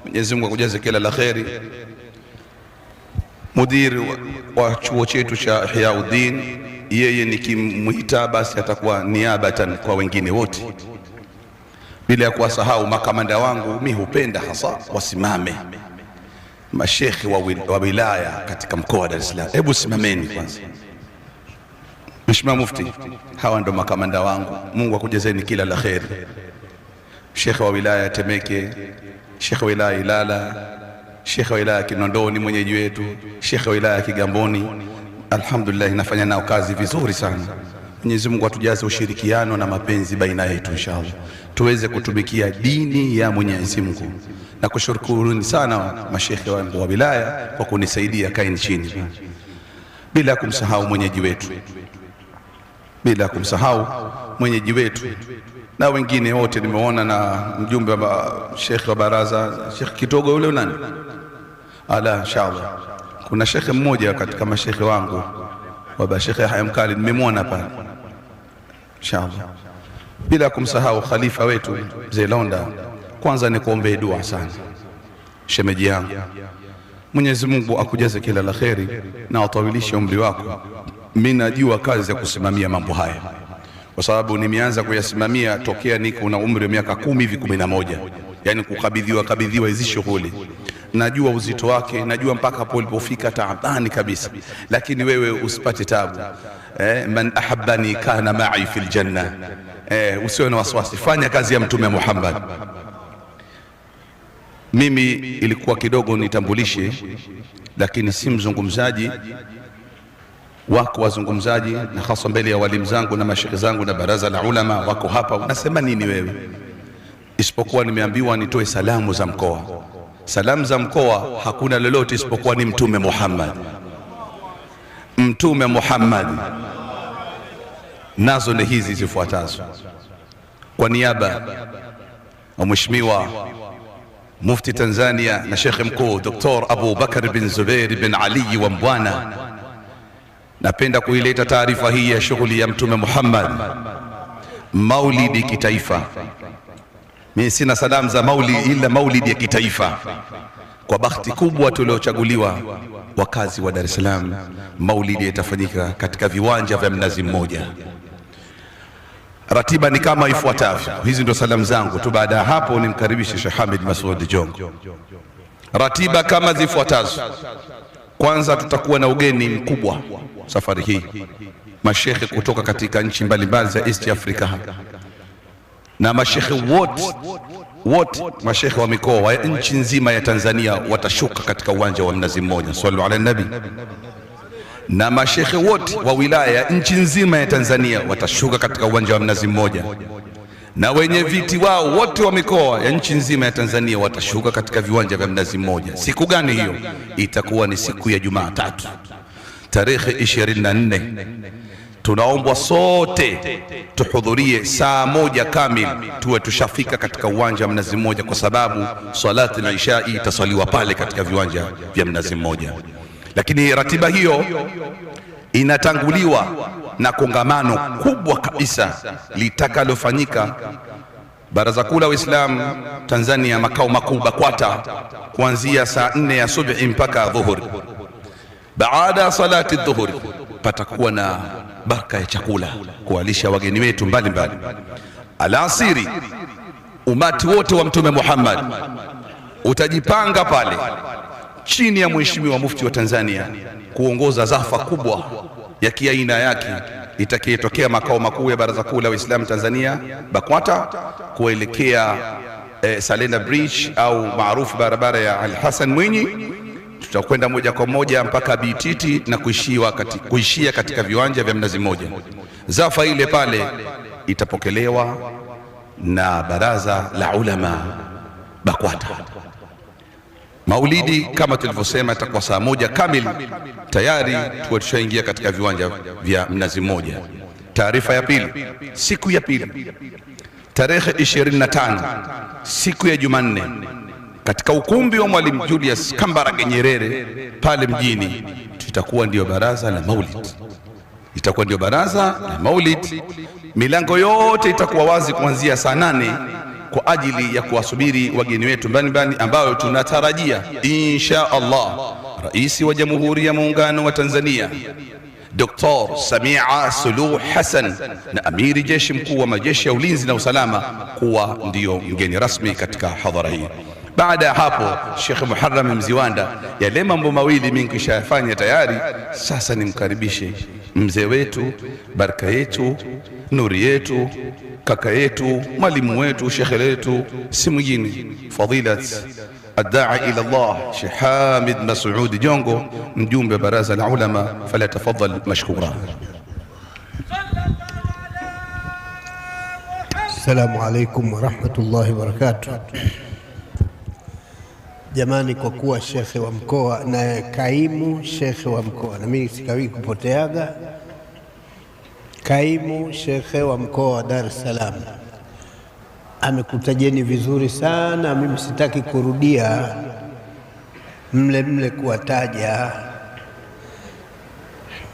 Mwenyezi Mungu akujaze kila la kheri. Mudiri wa chuo chetu cha Ihyauddin, yeye nikimwita basi atakuwa niabatan kwa wengine wote, bila ya kuwasahau makamanda wangu. Mimi hupenda hasa wasimame mashekhi wa wilaya katika mkoa wa Dar es Salaam. Hebu simameni kwanza. Mheshimiwa Mufti, hawa ndo makamanda wangu, Mungu akujazeni kila la kheri. Shekhi wa wilaya Temeke, shekhi wa wilaya Ilala, shekhi wa wilaya Kinondoni mwenyeji wetu, shekhi wa wilaya Kigamboni, alhamdulillah nafanya nao kazi vizuri sana. Mwenyezi Mungu atujaze ushirikiano na mapenzi baina yetu inshallah, tuweze kutumikia dini ya Mwenyezi Mungu. Na kushukuruni sana mashekhe wangu wa wilaya kwa kunisaidia kaini chini, bila kumsahau mwenyeji wetu, na wengine wote nimeona, na mjumbe wa shekhe wa baraza Sheikh Kitogo yule nani ala, inshallah kuna shekhe mmoja katika mashekhe wangu wa Sheikh Yahya Mkali nimemwona pale inshallah, bila kumsahau khalifa wetu Mzee Londa. Kwanza ni kuombea dua sana shemeji yangu, Mwenyezi Mungu akujaze kila la kheri na atawilishe umri wako, mimi najua kazi ya kusimamia mambo haya, kwa sababu nimeanza kuyasimamia tokea niko na umri wa miaka 10 hivi 11, yani kukabidhiwa hizi shughuli. Najua uzito wake, najua mpaka hapo ulipofika taabani kabisa, lakini wewe usipate tabu. Man ahabbani kana ma'i fil janna. Usiwe na wasiwasi, fanya kazi ya Mtume Muhammad. Mimi ilikuwa kidogo nitambulishe, lakini si mzungumzaji. Wako wazungumzaji na hasa mbele ya walimu zangu na mashekhe zangu na baraza la ulama wako hapa. Unasema nini wewe? Isipokuwa nimeambiwa nitoe salamu za mkoa. Salamu za mkoa hakuna lolote isipokuwa ni Mtume Muhammad. Mtume Muhammad, nazo ni hizi zifuatazo. Kwa niaba ya Mheshimiwa Mufti Tanzania na Sheikh Mkuu Dr. Abu Bakar bin Zubair bin Ali wa Mbwana, napenda kuileta taarifa hii ya shughuli ya Mtume Muhammad, maulidi kitaifa. Mimi sina salamu za maulidi ila maulidi ya kitaifa. Kwa bahati kubwa tuliochaguliwa wakazi wa Dar es Salaam, maulidi itafanyika katika viwanja vya Mnazi Mmoja. Ratiba ni kama ifuatavyo. Hizi ndio salamu zangu tu. Baada ya hapo nimkaribishe Sheikh Hamid Masud Jongo. Ratiba kama zifuatazo. Kwanza tutakuwa na ugeni mkubwa safari hii, mashekhe kutoka katika nchi mbalimbali za East Africa, na mashekhe wote mashekhe wa mikoa wa nchi nzima ya Tanzania watashuka katika uwanja wa Mnazi Mmoja. Sallu ala nabi. Na mashekhe wote wa wilaya ya nchi nzima ya Tanzania watashuka katika uwanja wa Mnazi Mmoja, na wenye viti wao wote wa mikoa ya nchi nzima ya Tanzania watashuka katika viwanja vya Mnazi Mmoja. Siku gani hiyo? Itakuwa ni siku ya Jumatatu tarehe 24. Tunaombwa sote tuhudhurie saa 1 kamili, tuwe tushafika katika uwanja wa Mnazi Mmoja, kwa sababu salati al-isha itaswaliwa pale katika viwanja vya Mnazi Mmoja. Lakini ratiba hiyo inatanguliwa na kongamano kubwa kabisa litakalofanyika Baraza Kuu la Waislamu Tanzania, makao makuu BAKWATA, kuanzia saa 4 ya asubuhi mpaka dhuhuri. Baada ya salati dhuhuri patakuwa na baraka ya chakula kuwalisha wageni wetu mbalimbali. Alasiri umati wote wa Mtume Muhammad utajipanga pale chini ya Mheshimiwa Mufti wa Tanzania kuongoza zafa kubwa ya kiaina yake itakayotokea makao makuu ya Baraza Kuu la Waislamu Tanzania BAKWATA kuelekea Salenda Bridge au maarufu barabara ya Al-Hassan Mwinyi. Tutakwenda moja kwa moja mpaka Bititi na kuishia katika viwanja vya Mnazi Mmoja. Zafa ile pale itapokelewa na baraza la ulama BAKWATA. Maulidi kama tulivyosema itakuwa saa 1 kamili, tayari tuwe tushaingia katika viwanja vya Mnazi Mmoja. Taarifa ya pili, siku ya pili tarehe 25, siku ya Jumanne, katika ukumbi wa Mwalimu Julius Kambarage Nyerere pale mjini, tutakuwa ndio baraza la Maulid. Itakuwa ndio baraza la Maulid. Milango yote itakuwa wazi kuanzia saa 8 kwa ajili ya kuwasubiri wageni wetu mbalimbali ambao tunatarajia insha Allah Rais wa Jamhuri ya Muungano wa Tanzania Dr. Samia Suluhu Hassan na Amiri Jeshi Mkuu wa Majeshi ya Ulinzi na Usalama kuwa ndio mgeni rasmi katika hadhara hii. Baada ya hapo, Sheikh Muharram Mziwanda, yale mambo mawili mimi kishayafanya tayari. Sasa nimkaribishe mzee wetu, baraka yetu, nuri yetu, kaka yetu, mwalimu wetu, shekhe letu, si mwingine fadilat الداعي إلى الله شيخ حامد مسعود جونغو مجوم ببرازة العلماء فليتفضل مشكورا. السلام عليكم ورحمة الله وبركاته. Jamani, kwa kuwa shekhe wa mkoa na kaimu shekhe wa mkoa, na mimi sikawi kupoteaga, kaimu shekhe wa mkoa wa Dar es Salaam amekutajeni vizuri sana. Mimi sitaki kurudia mle kuwataja.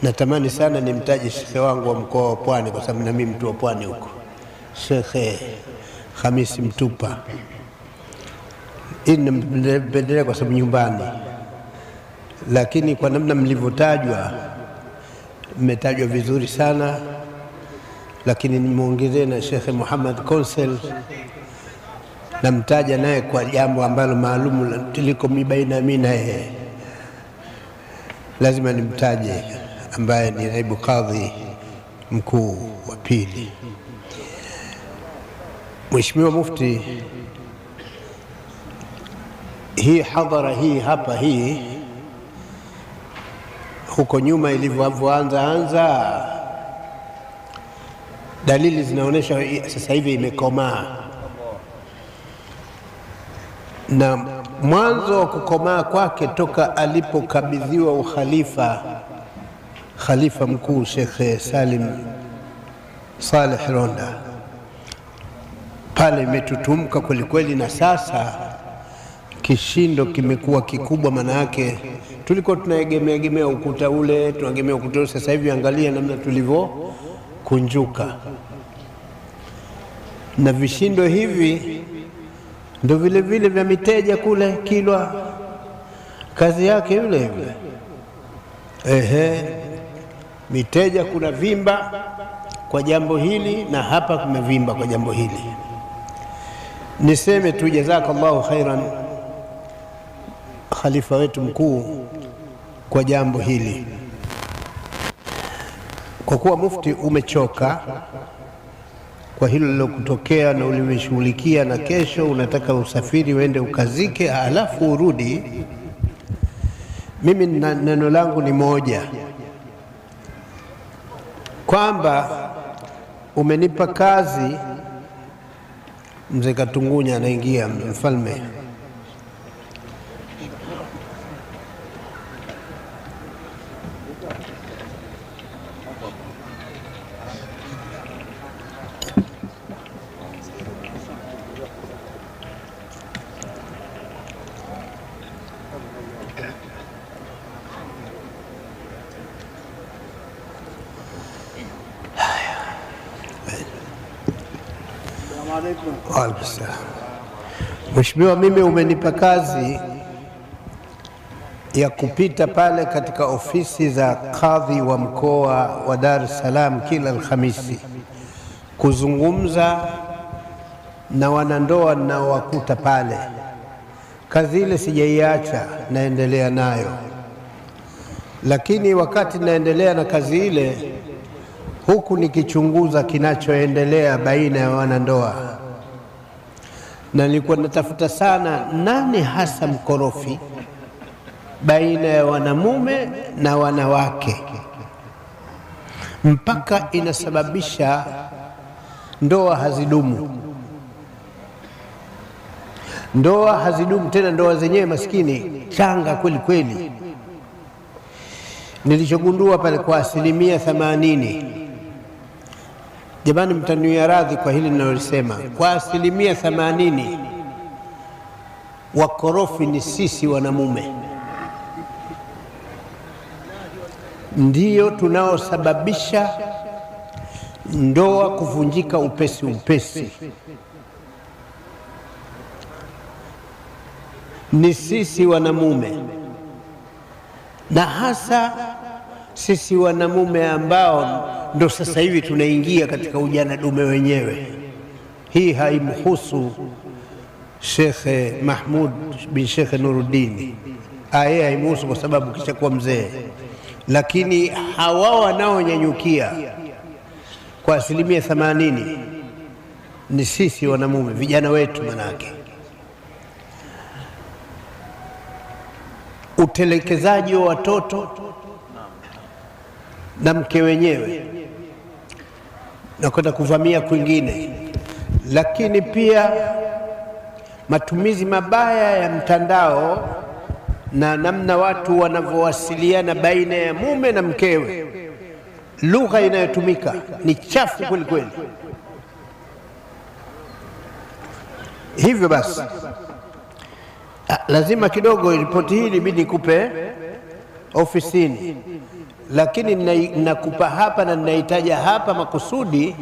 Natamani sana nimtaje shekhe wangu wa mkoa wa Pwani, kwa sababu na mimi mtu wa Pwani huko, Shekhe Hamisi Mtupa. Nimpendelea kwa sababu nyumbani, lakini kwa namna mlivyotajwa mmetajwa vizuri sana, lakini nimeongezea na Sheikh Muhammad Konsel, namtaja naye kwa jambo ambalo maalumu liko baina mimi na yeye, lazima nimtaje, ambaye ni naibu kadhi mkuu wa pili. Mheshimiwa Mufti, hii hadhara hii hapa hii huko nyuma ilivyoanza, dalili zinaonyesha sasa hivi imekomaa, na mwanzo wa kukomaa kwake toka alipokabidhiwa ukhalifa khalifa mkuu Sheikh Salim Saleh Ronda, pale imetutumka kweli kweli, na sasa kishindo kimekuwa kikubwa. Maana yake tulikuwa tunaegemea ukuta ule, tunaegemea ukuta ule, sasa hivi angalia namna tulivyo kunjuka, na vishindo hivi ndio vile vile vya miteja kule Kilwa, kazi yake yule yule. Miteja kuna vimba kwa jambo hili na hapa kumevimba kwa jambo hili. Niseme tu jazakallahu khairan khalifa wetu mkuu kwa jambo hili, kwa kuwa Mufti umechoka kwa hilo lilokutokea na ulimeshughulikia, na kesho unataka usafiri uende ukazike alafu urudi. Mimi neno langu ni moja, kwamba umenipa kazi. Mzee Katungunya anaingia, mfalme. Mheshimiwa, mimi umenipa kazi ya kupita pale katika ofisi za kadhi wa mkoa wa Dar es Salaam kila Alhamisi kuzungumza na wanandoa ninaowakuta pale. Kazi ile sijaiacha, naendelea nayo, lakini wakati naendelea na kazi ile, huku nikichunguza kinachoendelea baina ya wanandoa, na nilikuwa natafuta sana nani hasa mkorofi baina ya wanamume na wanawake, mpaka inasababisha ndoa hazidumu. Ndoa hazidumu tena, ndoa zenyewe maskini changa kweli kweli. Nilichogundua pale kwa 80%, jamani mtaniwia radhi kwa hili ninalosema, kwa 80% wakorofi ni sisi wanamume, ndiyo tunaosababisha ndoa kuvunjika upesi upesi. Ni sisi wanamume, na hasa sisi wanamume ambao ndo sasa hivi tunaingia katika ujana dume wenyewe. Hii haimhusu Sheikh Mahmud bin Sheikh Nuruddin, yeye haimhusu kwa sababu kisha kuwa mzee, lakini hawa wanaonyanyukia kwa 80% ni sisi wanamume, vijana wetu. Manake utelekezaji wa watoto na mke wenyewe na kwenda kuvamia kwingine, lakini pia matumizi mabaya ya mtandao na namna watu wanavyowasiliana baina ya mume na mkewe. Lugha inayotumika ni chafu kweli kweli. Hivyo basi lazima kidogo ripoti hii ibidi nikupe ofisini, lakini ninakupa hapa na ninaitaja hapa makusudi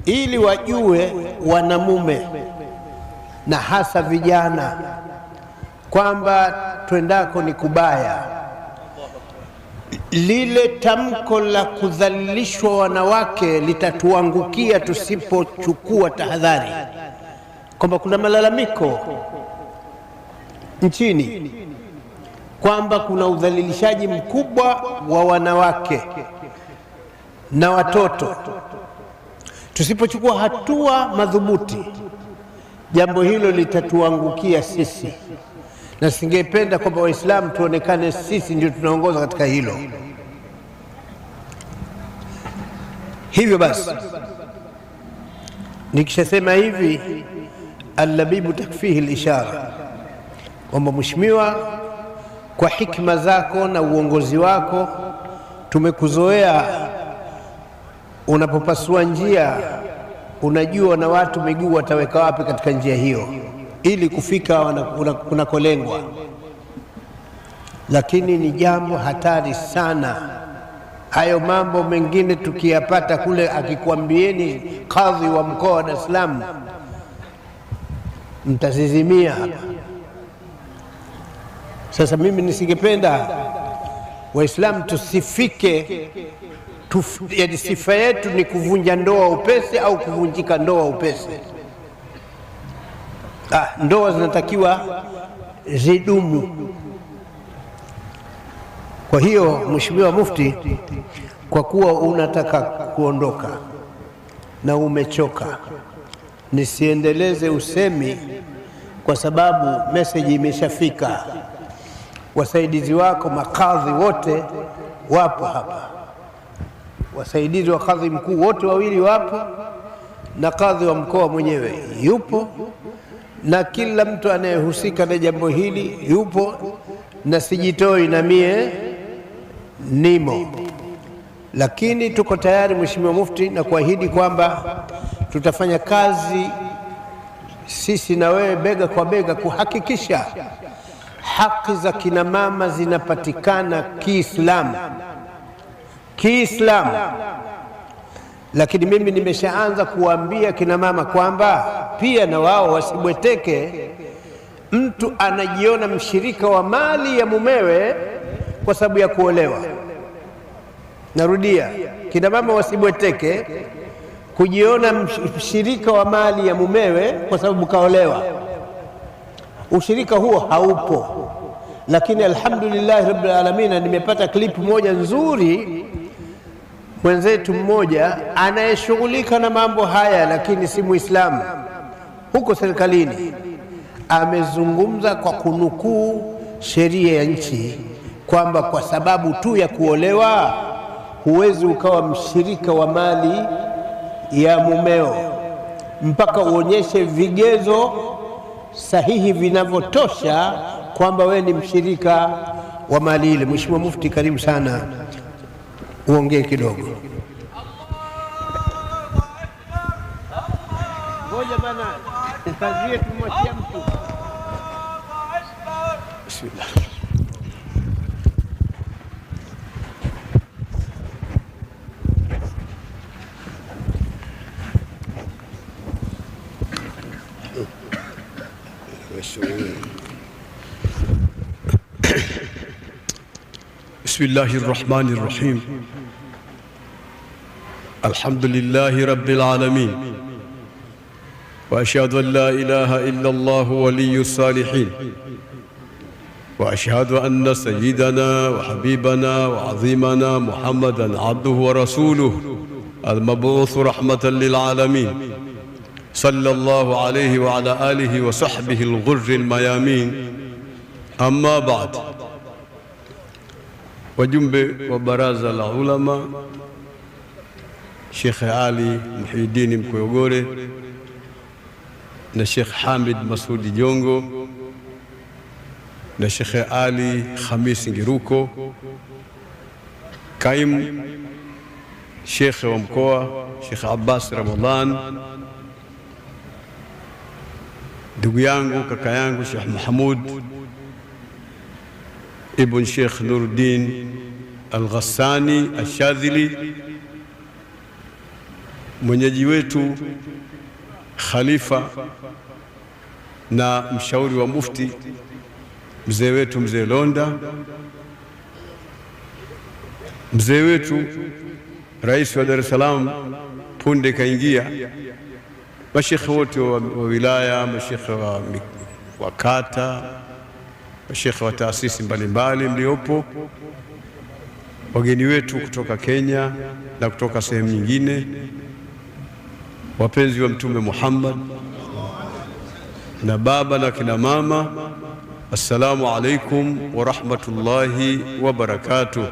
ili wajue wanamume na hasa vijana kwamba twendako ni kubaya. lile tamko la kudhalilishwa wanawake litatuangukia tusipochukua tahadhari, kwamba kuna malalamiko nchini kwamba kuna udhalilishaji mkubwa wa wanawake na watoto. Tusipochukua hatua madhubuti, jambo hilo litatuangukia sisi, na singependa kwamba Waislamu tuonekane sisi ndio tunaongoza katika hilo. Hivyo basi, nikishasema hivi, allabibu takfihi alishara, kwamba mheshimiwa, kwa hikma zako na uongozi wako tumekuzoea, unapopasua njia unajua na watu miguu wataweka wapi katika njia hiyo ili kufika kunakolengwa. Lakini ni jambo hatari sana. Hayo mambo mengine tukiyapata kule, akikwambieni kadhi wa mkoa wa Dar es Salaam, mtazizimia hapa. Sasa mimi nisingependa Waislamu tusifike yaani sifa yetu ni kuvunja ndoa upesi au kuvunjika ndoa upesi. Ndoa zinatakiwa zidumu. Kwa hiyo Mheshimiwa Mufti, kwa kuwa unataka kuondoka na umechoka, nisiendeleze usemi kwa sababu message imeshafika. Wasaidizi wako makadhi wote wapo hapa, wasaidizi wa kadhi mkuu wote wawili wapo, na kadhi wa mkoa mwenyewe yupo, na kila mtu anayehusika na jambo hili yupo, na sijitoi na mie nimo. Lakini tuko tayari Mheshimiwa Mufti, na kuahidi kwamba tutafanya kazi sisi na wewe bega kwa bega kuhakikisha haki za kina mama zinapatikana Kiislamu. Lakini mimi nimeshaanza kuambia kina mama kwamba pia na wao wasibweteke. Mtu anajiona mshirika wa mali ya mumewe kwa sababu ya kuolewa. Narudia, kina mama wasibweteke kujiona mshirika wa mali ya mumewe kwa sababu kaolewa. Ushirika huo haupo. Lakini alhamdulillah rabbil alamin, nimepata klipu moja nzuri, mwenzetu mmoja anayeshughulika na mambo haya lakini si Muislamu, huko serikalini, amezungumza kwa kunukuu sheria ya nchi kwamba kwa sababu tu ya kuolewa huwezi ukawa mshirika wa mali ya mumeo mpaka uonyeshe vigezo sahihi vinavyotosha kwamba wewe ni mshirika wa mali ile. Mheshimiwa Mufti, karibu sana, uongee kidogo. Ngoja bana, kazi yetu mwachia mtu. Bismillah. بسم الله الرحمن الرحيم. الحمد لله رب العالمين، وأشهد أن لا إله إلا الله ولي الصالحين، وأشهد أن سيدنا وحبيبنا وعظيمنا محمدًا عبده ورسوله المبعوث رحمة للعالمين، صلى الله عليه وعلى آله وصحبه الغر الميامين. أما بعد، wajumbe wa baraza la ulama, Sheikh Ali Muhyiddin Mkoyogore na Sheikh Hamid Masudi Jongo na Sheikh Ali Khamis Ngiruko, kaimu Sheikh wa mkoa Sheikh Abbas Ramadhan, ndugu yangu kaka yangu Sheikh Mahmud ibn Sheikh Nuruddin Al-Ghassani Al-Shadhili, mwenyeji wetu khalifa na mshauri wa mufti mzee wetu mzee Londa, Mzee wetu Rais wa Dar es Salaam punde kaingia, mashekhe wote wa wilaya, mashekhe wa kata, mashekhe wa taasisi mbalimbali mliopo, wageni wetu kutoka Kenya na kutoka sehemu nyingine, wapenzi wa Mtume Muhammad na baba na kina mama, assalamu alaikum wa rahmatullahi wa barakatuh.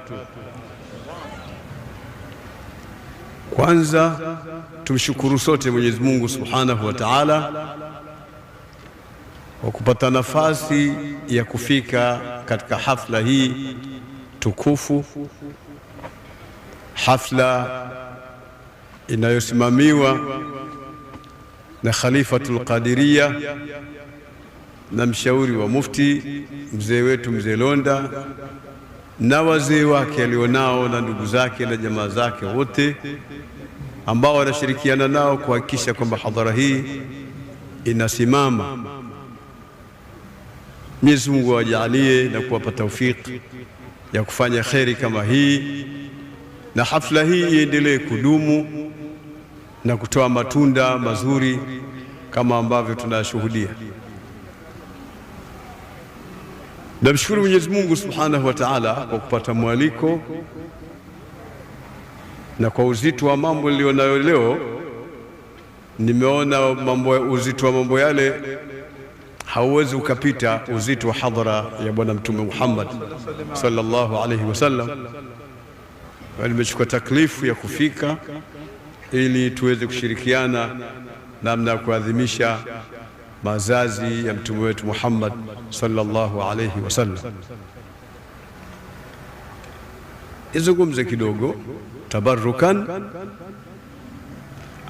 Kwanza tumshukuru sote Mwenyezi Mungu Subhanahu wa Ta'ala kwa kupata nafasi ya kufika katika hafla hii tukufu, hafla inayosimamiwa na Khalifatul Qadiriya na mshauri wa mufti mzee wetu Mzee Londa na wazee wake alionao na ndugu zake na jamaa zake wote ambao wanashirikiana nao kuhakikisha kwamba hadhara hii inasimama. Mwenyezi Mungu awajalie na kuwapa taufiki ya kufanya kheri kama hii, na hafla hii iendelee kudumu na kutoa matunda mazuri kama ambavyo tunashuhudia. Namshukuru Mwenyezi Mungu Subhanahu wa Ta'ala kwa kupata mwaliko na kwa uzito wa mambo nilionayo leo. Nimeona uzito wa mambo yale hauwezi ukapita uzito wa hadhara ya Bwana Mtume Muhammad sallallahu alaihi wasallam. Nimechukua taklifu ya kufika ili tuweze kushirikiana namna ya kuadhimisha mazazi ya mtume wetu Muhammad sallallahu alaihi wasallam. Izungumze kidogo tabarukan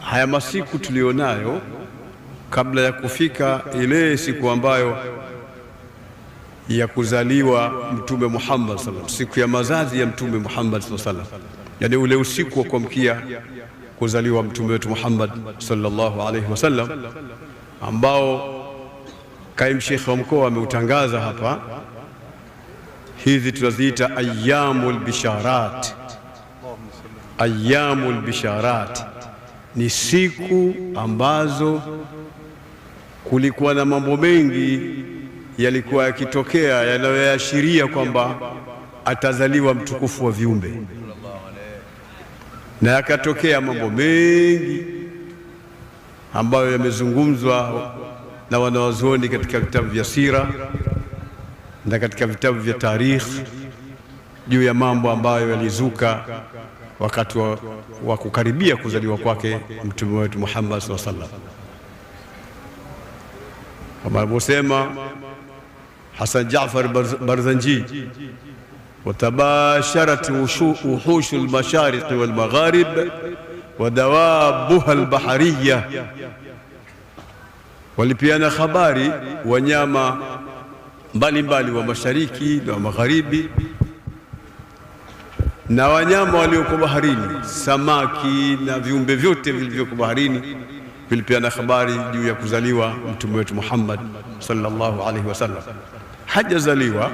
haya masiku tulionayo kabla ya kufika ile siku ambayo ya kuzaliwa mtume Muhammad sallallahu alaihi wasallam, siku ya mazazi ya mtume Muhammad sallallahu alaihi wasallam, yani ule usiku wa kuamkia kuzaliwa mtume wetu Muhammad sallallahu alaihi wasallam, ambao kaimu Sheikh wa mkoa ameutangaza hapa. Hizi tunaziita ayyamul bisharat. Ayyamul bisharat ni siku ambazo kulikuwa na mambo mengi yalikuwa yakitokea yanayoashiria kwamba atazaliwa mtukufu wa viumbe, na yakatokea mambo mengi ambayo yamezungumzwa na wanawazuoni katika vitabu vya sira na katika vitabu vya tarikhi juu ya mambo ambayo yalizuka wakati wa kukaribia kuzaliwa kwake mtume wetu Muhammad sallallahu alaihi wasallam. Kama alivyosema Hasan Jaafar Barzanji, watabasharat wuhushu al-mashariq wal-magharib wa dawabuha al-bahariyya, walipiana habari wanyama mbalimbali wa mashariki na magharibi na wanyama walioko baharini, samaki na viumbe vyote vilivyoko baharini, vilipiana habari juu ya kuzaliwa mtume wetu Muhammad sallallahu alaihi wasallam. Hajazaliwa,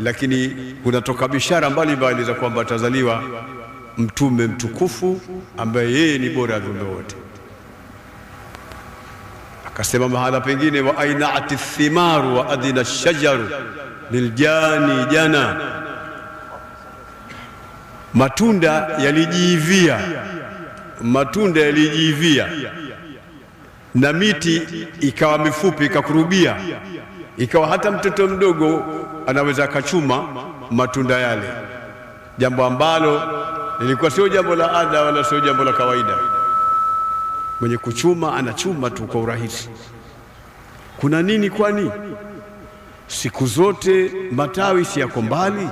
lakini kunatoka bishara mbalimbali za kwamba atazaliwa mtume mtukufu ambaye yeye ni bora ya viumbe wote. Akasema mahala pengine, wa ainati thimaru wa adina shajaru liljani jana, matunda yalijivia na miti ikawa mifupi ikakurubia, ikawa hata mtoto mdogo anaweza akachuma matunda yale, jambo ambalo lilikuwa sio jambo la ada wala sio jambo la kawaida. Mwenye kuchuma anachuma tu kwa urahisi. Kuna nini? Kwani siku zote matawi si yako mbali?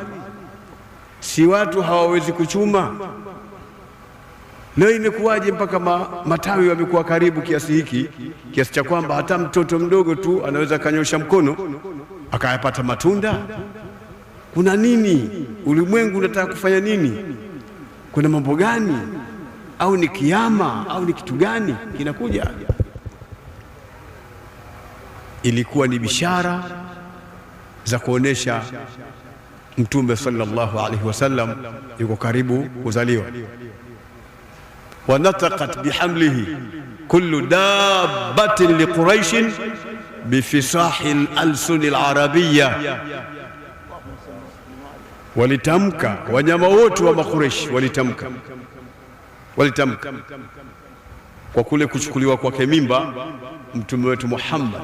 Si watu hawawezi kuchuma? Leo imekuwaje mpaka matawi yamekuwa karibu kiasi hiki, kiasi cha kwamba hata mtoto mdogo tu anaweza kanyosha mkono akayapata matunda? Kuna nini? Ulimwengu unataka kufanya nini? Kuna mambo gani? Au ni kiyama au ni kitu gani kinakuja? Ilikuwa ni bishara za kuonesha Mtume sallallahu alaihi wasallam yuko karibu kuzaliwa. Wa nataqat bihamlihi kullu dabbatin liquraish bifisahi al-alsun al-arabiyya, walitamka wanyama wote wa Makureish walitamka kwa kule kuchukuliwa kwake mimba mtume wetu Muhammad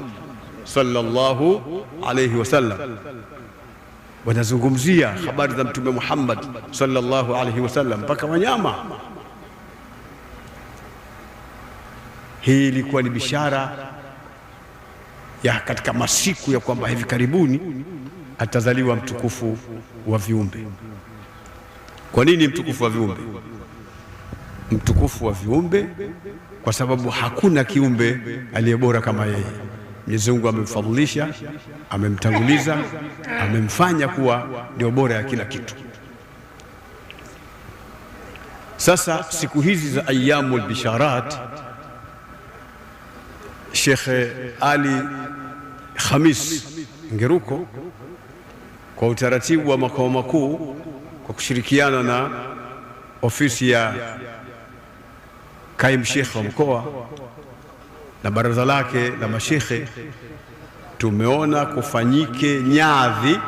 sallallahu alayhi wasallam. Wanazungumzia habari za mtume Muhammad sallallahu alayhi wasallam mpaka wanyama. Hii ilikuwa ni bishara ya katika masiku ya kwamba hivi karibuni atazaliwa mtukufu wa viumbe. Kwa nini mtukufu wa viumbe? Mtukufu wa viumbe kwa sababu hakuna kiumbe aliye bora kama yeye. Mwenyezi Mungu amemfadhilisha, amemtanguliza, amemfanya kuwa ndio bora ya kila kitu. Sasa siku hizi za ayyamul bisharat, Sheikh Ali Khamis Ngeruko kwa utaratibu wa makao makuu kwa kushirikiana na ofisi ya Kaimu Sheikh wa mkoa na baraza lake la mashekhe, tumeona kufanyike nyadhi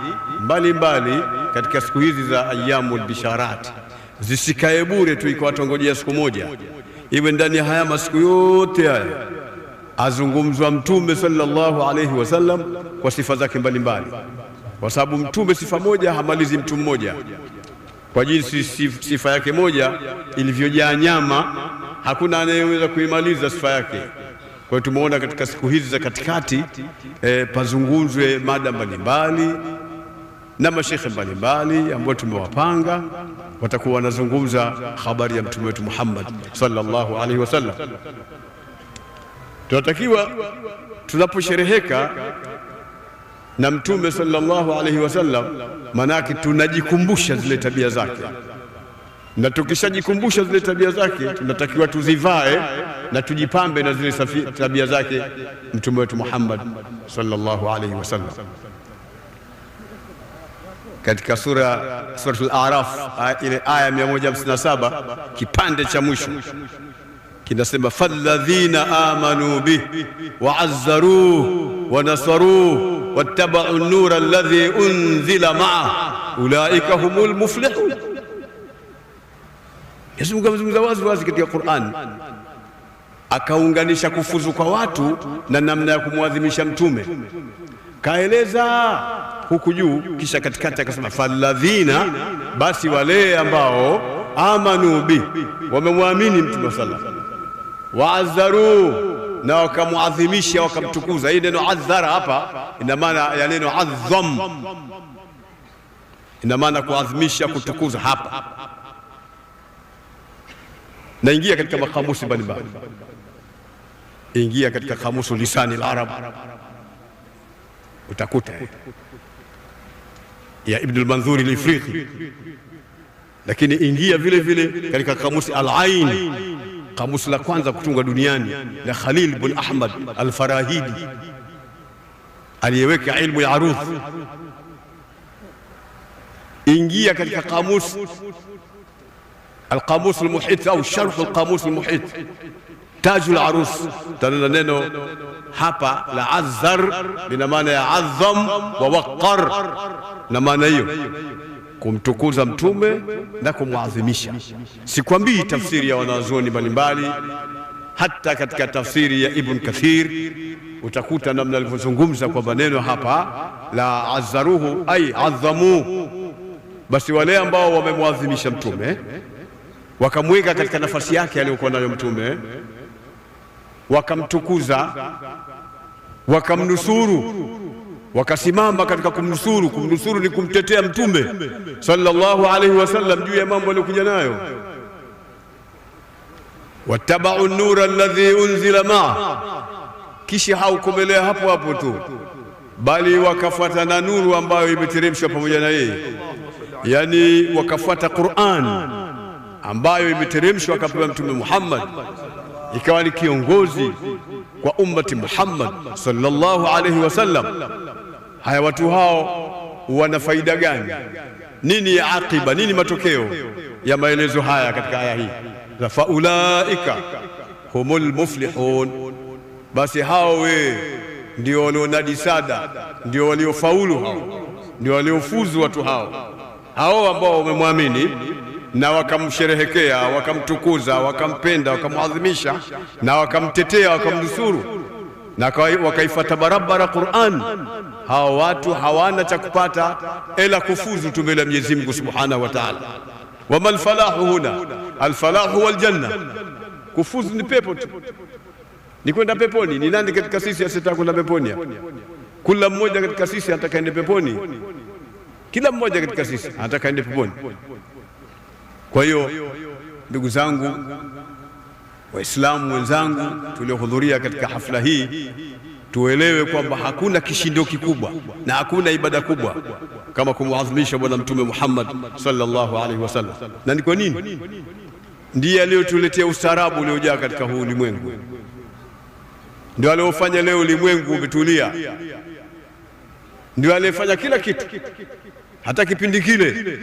mbalimbali katika siku hizi za ayyamul bisharat. Zisikae bure tu ikawatongojea siku moja, iwe ndani ya haya masiku yote haya azungumzwa mtume sallallahu alayhi wasallam kwa sifa zake mbalimbali, kwa sababu mtume sifa moja hamalizi mtu mmoja. Kwa jinsi sifa yake moja ilivyojaa nyama, hakuna anayeweza kuimaliza sifa yake. Kwa hiyo tumeona katika siku hizi za katikati pazungumzwe mada mbalimbali na mashekhe mbalimbali ambao tumewapanga, watakuwa wanazungumza habari ya mtume wetu Muhammad sallallahu alaihi wasallam. Tunatakiwa tunaposhereheka na mtume sallallahu alaihi wasallam, manake tunajikumbusha zile tabia zake, na tukishajikumbusha zile tabia zake tunatakiwa tuzivae na tujipambe na zile tabia zake mtume wetu Muhammad sallallahu alaihi wasallam. Katika suratul A'raf ile aya 157 kipande cha mwisho kinasema falladhina amanu bihi wa'azzaruhu wa nasaruhu wattaba'u an-nura alladhi unzila ma'ahu ulaika humul muflihun. Yesu Mungu amezungumza wazi katika Qur'an, akaunganisha kufuzu kwa watu na namna ya kumwadhimisha mtume. Kaeleza huku juu, kisha katikati akasema falladhina, basi wale ambao amanu bi, wamemwamini mtume sallallahu alaihi wasallam, waazzaru, na wakamuadhimisha wakamtukuza. Hii neno azzara hapa ina maana ya neno azzam, ina maana kuadhimisha, kutukuza. Hapa naingia katika makamusi mbalimbali, ingia katika kamusu lisani al-arab utakuta ya Ibn al-Manzur al-Ifriqi, lakini ingia vile vile katika kamusi al-Ain, kamusi la kwanza kutunga duniani la Khalil bin Ahmad al-Farahidi aliyeweka ilmu ya arudh. Ingia katika kamusi al-Qamus al-Muhit au sharh al-Qamus al-Muhit Tajul Arus, tana neno hapa la azzar lina maana ya azam wa waqar, na maana hiyo kumtukuza mtume na kumwadhimisha. Sikwambii tafsiri ya wanazuoni mbalimbali, hata katika tafsiri ya Ibn Kathir utakuta namna alivyozungumza kwa maneno hapa la azzaruhu ay azzamu, basi wale ambao wamemwadhimisha mtume wakamweka katika nafasi yake aliyokuwa nayo mtume, wakamtukuza, wakamnusuru, wakasimama katika kumnusuru. Kumnusuru ni kumtetea mtume sallallahu alaihi wasallam juu ya mambo aliyokuja nayo. wattaba'u an-nura alladhi unzila ma'a, kisha haukomelea hapo hapo tu, bali wakafuata na nuru ambayo imeteremshwa pamoja na yeye, yani wakafuata Qur'an ambayo imeteremshwa akapewa mtume Muhammad, ikawa ni kiongozi kwa ummati Muhammad sallallahu alaihi wasallam. Haya, watu hao wana faida gani? Nini ya akiba, nini matokeo ya maelezo haya katika aya hii? Faulaika humul muflihun, basi hao ndio walionadi sada, ndio waliofaulu, hao ndio waliofuzu. Watu hao ambao wamemwamini na wakamsherehekea, wakamtukuza, wakampenda, wakamuadhimisha na wakamtetea, wakamnusuru na wakaifuata barabara Qur'an. Hao watu hawana cha kupata ila kufuzu tu mbele ya Mwenyezi Mungu Subhanahu wa Ta'ala. Wama alfalahu huna, alfalahu wal janna, kufuzu ni pepo tu, ni kwenda peponi. Ni nani katika sisi asitaka kwenda peponi? Kila mmoja katika sisi anataka ende peponi, kila mmoja katika sisi anataka ende peponi. Kwa hiyo ndugu zangu Waislamu wenzangu tuliohudhuria katika hafla hii, tuelewe kwamba hakuna kishindo kikubwa na hakuna ibada kubwa kama kumuadhimisha Bwana Mtume Muhammad sallallahu alaihi wasallam. Na ni kwa nini? Ndiye aliyotuletea ustaarabu uliojaa katika huu ulimwengu, ndio aliyofanya leo ulimwengu umetulia, ndio aliyefanya kila kitu. Hata kipindi kile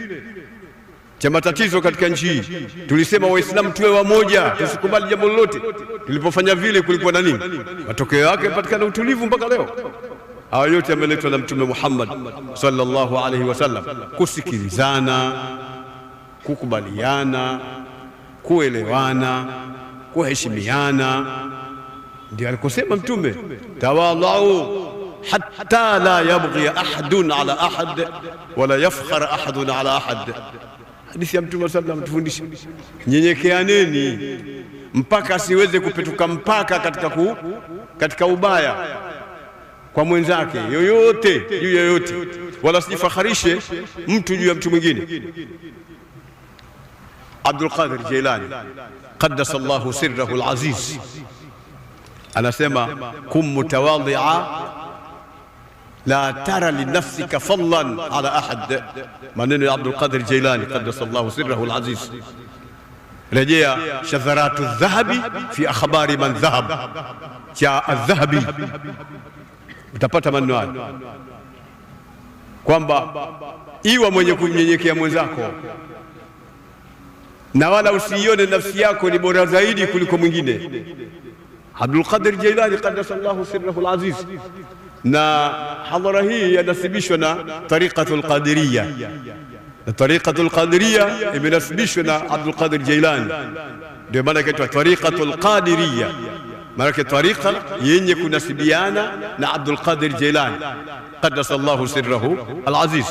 cha matatizo katika nchi hii tulisema Waislamu tuwe wamoja, tusikubali jambo lolote. Tulipofanya vile, kulikuwa na nini? Matokeo yake patikana utulivu mpaka leo. Hayo yote yameletwa na Mtume Muhammad sallallahu alaihi wasallam: kusikilizana, kukubaliana, kuelewana, kuheshimiana. Ndio alikosema Mtume, tawadhau hatta la yabghi ahadun ala ahad wala yafkhar ahadun ala ahad. Hadithi ya Mtume sallallahu alaihi wasallam tufundisha, nyenyekeaneni mpaka asiweze kupetuka mpaka katika ubaya kwa mwenzake yoyote, juu yoyote, wala sijifakharishe mtu juu ya mtu mwingine. Abdul Qadir Jilani qaddasa Allahu sirrahu al-aziz anasema, kum mutawadhi'a la tara li nafsika fadlan ala ahad. Maneno ya Abdul Qadir Jilani qaddasa Allahu sirrahu al-aziz. Rejea shadharatu dhahabi fi akhbari man dhahab cha adh-dhahabi, utapata maneno hayo kwamba iwa mwenye kumnyenyekea mwenzako na wala usiione nafsi yako ni bora zaidi kuliko mwingine. Abdul Qadir Jilani qaddasa Allahu sirrahu al-aziz. Na hadhara hii yanasibishwa na tariqatul qadiriyya, na tariqatul qadiriyya imenasibishwa na Abdul Qadir Jilani, ndio maana inaitwa tariqatul qadiriyya, maana tariqa yenye kunasibiana na Abdul Qadir Jilani qaddasa Allahu sirrahu al-aziz.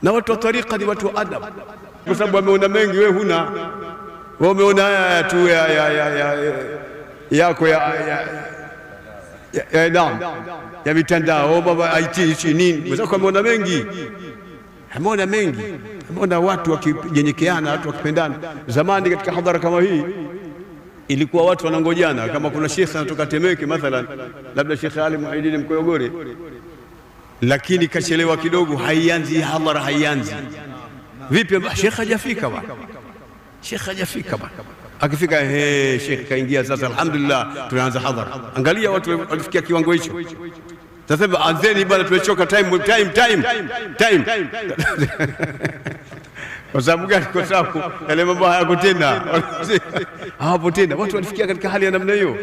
Na watu wa tariqa ni watu wa adab, kwa sababu wameona mengi, wewe huna. Wewe umeona haya tu yako naam, ya mitandao, baba IT nini, wazako wameona mengi, ameona mengi, ameona watu wakinyenyekeana, watu wakipendana. Zamani katika hadhara kama hii ilikuwa watu wanangojana, kama kuna shekhe anatoka Temeke mathalan, labda Sheikh Ali Muhaidin Mkoyogore, lakini kachelewa kidogo, haianzi hadhara, haianzi. Vipi shekhe hajafika bwana, shekhe hajafika bwana. Akifika shekhe kaingia, sasa alhamdulillah tunaanza hadhara. Angalia watu walifikia kiwango hicho. Sasa anzeni bwana, tumechoka, time. Kwa sababu gani? Kwa sababu yale mambo hayako tena, hapo tena. Watu walifikia katika hali ya namna hiyo.